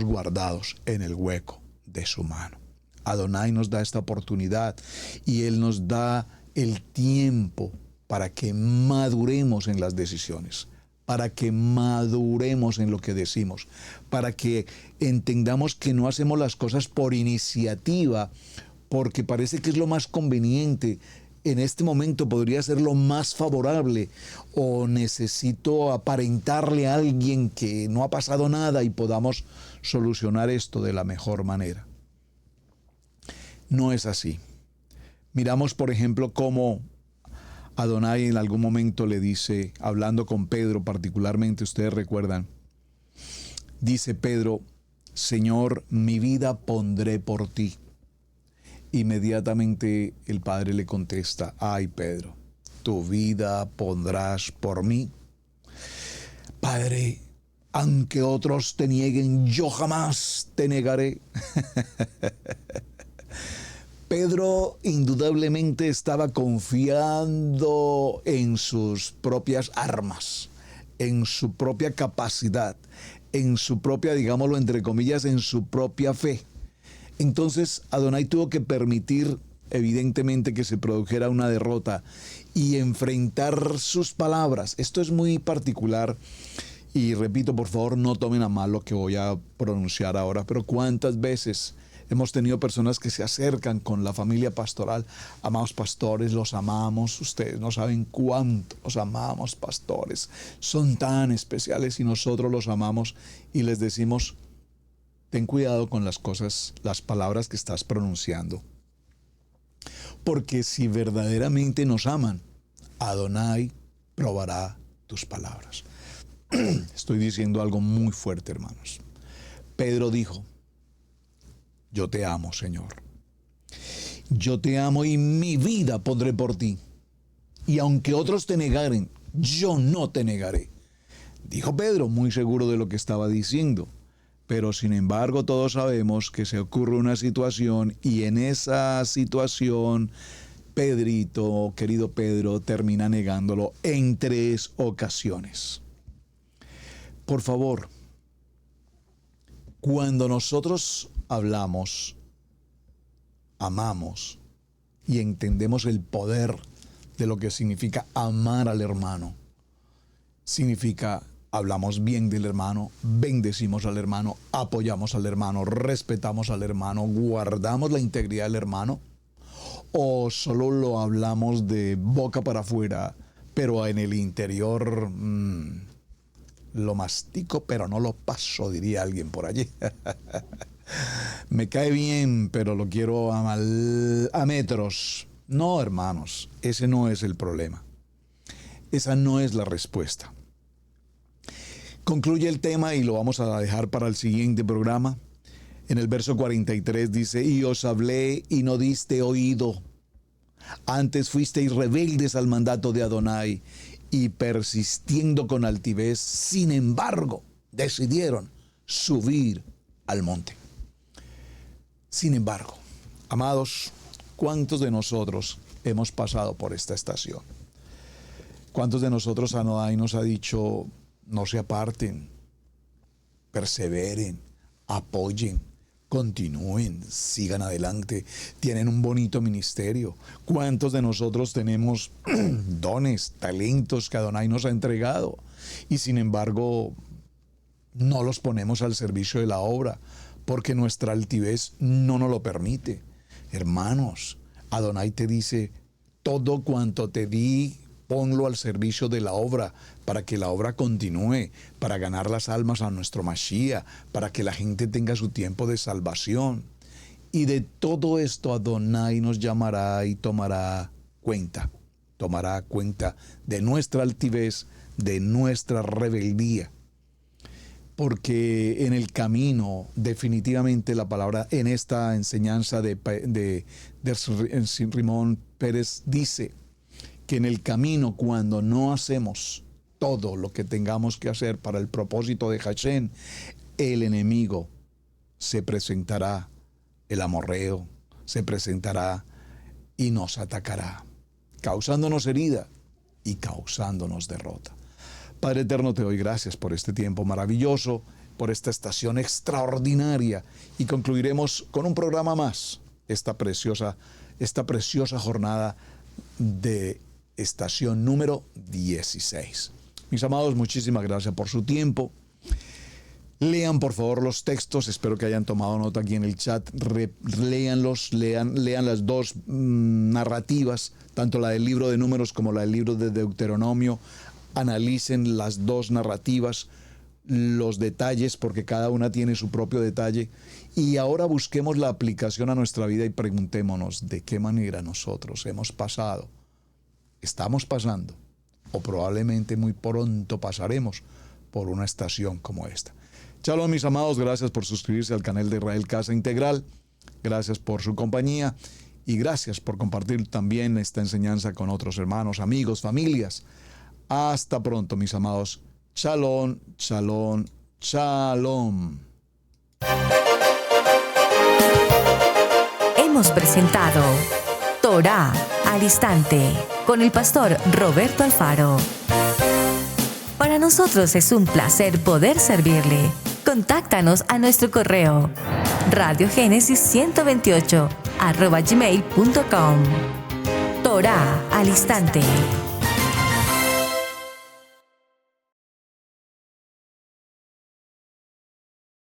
guardados en el hueco de su mano. Adonai nos da esta oportunidad y Él nos da el tiempo para que maduremos en las decisiones, para que maduremos en lo que decimos, para que entendamos que no hacemos las cosas por iniciativa, porque parece que es lo más conveniente. En este momento podría ser lo más favorable, o necesito aparentarle a alguien que no ha pasado nada y podamos solucionar esto de la mejor manera. No es así. Miramos, por ejemplo, cómo Adonai en algún momento le dice, hablando con Pedro particularmente, ustedes recuerdan, dice Pedro, Señor, mi vida pondré por ti. Inmediatamente el Padre le contesta, ay Pedro, tu vida pondrás por mí. Padre, aunque otros te nieguen, yo jamás te negaré. Pedro indudablemente estaba confiando en sus propias armas, en su propia capacidad, en su propia, digámoslo entre comillas, en su propia fe. Entonces Adonai tuvo que permitir evidentemente que se produjera una derrota y enfrentar sus palabras. Esto es muy particular y repito, por favor, no tomen a mal lo que voy a pronunciar ahora, pero ¿cuántas veces hemos tenido personas que se acercan con la familia pastoral? Amados pastores, los amamos, ustedes no saben cuánto los amamos, pastores, son tan especiales y nosotros los amamos, y les decimos, ten cuidado con las cosas, las palabras que estás pronunciando, porque si verdaderamente nos aman, Adonai probará tus palabras. Estoy diciendo algo muy fuerte, hermanos. Pedro dijo, yo te amo, Señor. Yo te amo y mi vida pondré por ti. Y aunque otros te negaren, yo no te negaré. Dijo Pedro, muy seguro de lo que estaba diciendo. Pero sin embargo todos sabemos que se ocurre una situación y en esa situación Pedrito, querido Pedro, termina negándolo en 3 ocasiones. Por favor, cuando nosotros hablamos, amamos y entendemos el poder de lo que significa amar al hermano, significa hablamos bien del hermano, bendecimos al hermano, apoyamos al hermano, respetamos al hermano, guardamos la integridad del hermano, o solo lo hablamos de boca para afuera, pero en el interior lo mastico, pero no lo paso, diría alguien por allí. Me cae bien, pero lo quiero a metros. No, hermanos, ese no es el problema. Esa no es la respuesta. Concluye el tema y lo vamos a dejar para el siguiente programa. En el verso 43 dice, y os hablé y no diste oído. Antes fuisteis rebeldes al mandato de Adonai y persistiendo con altivez, sin embargo, decidieron subir al monte. Sin embargo, amados, ¿cuántos de nosotros hemos pasado por esta estación? ¿Cuántos de nosotros Adonai nos ha dicho, no se aparten, perseveren, apoyen, continúen, sigan adelante, tienen un bonito ministerio? ¿Cuántos de nosotros tenemos dones, talentos que Adonai nos ha entregado y sin embargo no los ponemos al servicio de la obra porque nuestra altivez no nos lo permite? Hermanos, Adonai te dice, todo cuanto te di, ponlo al servicio de la obra, para que la obra continúe, para ganar las almas a nuestro Mashiach, para que la gente tenga su tiempo de salvación. Y de todo esto Adonai nos llamará y tomará cuenta de nuestra altivez, de nuestra rebeldía. Porque en el camino, definitivamente la palabra en esta enseñanza de Simón Pérez dice que en el camino, cuando no hacemos todo lo que tengamos que hacer para el propósito de Hashem, el enemigo se presentará, el amorreo se presentará y nos atacará, causándonos herida y causándonos derrota. Padre eterno, te doy gracias por este tiempo maravilloso, por esta estación extraordinaria, y concluiremos con un programa más, esta preciosa jornada de estación número 16. Mis amados, muchísimas gracias por su tiempo. Lean por favor los textos, espero que hayan tomado nota aquí en el chat, léanlos, lean las dos narrativas, tanto la del libro de Números como la del libro de Deuteronomio. Analicen las dos narrativas, los detalles, porque cada una tiene su propio detalle. Y ahora busquemos la aplicación a nuestra vida y preguntémonos de qué manera nosotros hemos pasado, estamos pasando, o probablemente muy pronto pasaremos por una estación como esta. Shalom, mis amados, gracias por suscribirse al canal de Israel Casa Integral, gracias por su compañía y gracias por compartir también esta enseñanza con otros hermanos, amigos, familias. Hasta pronto, mis amados. Shalom, shalom, shalom. Hemos presentado Torá al Instante con el pastor Roberto Alfaro. Para nosotros es un placer poder servirle. Contáctanos a nuestro correo radiogenesis128@gmail.com. Torá al Instante.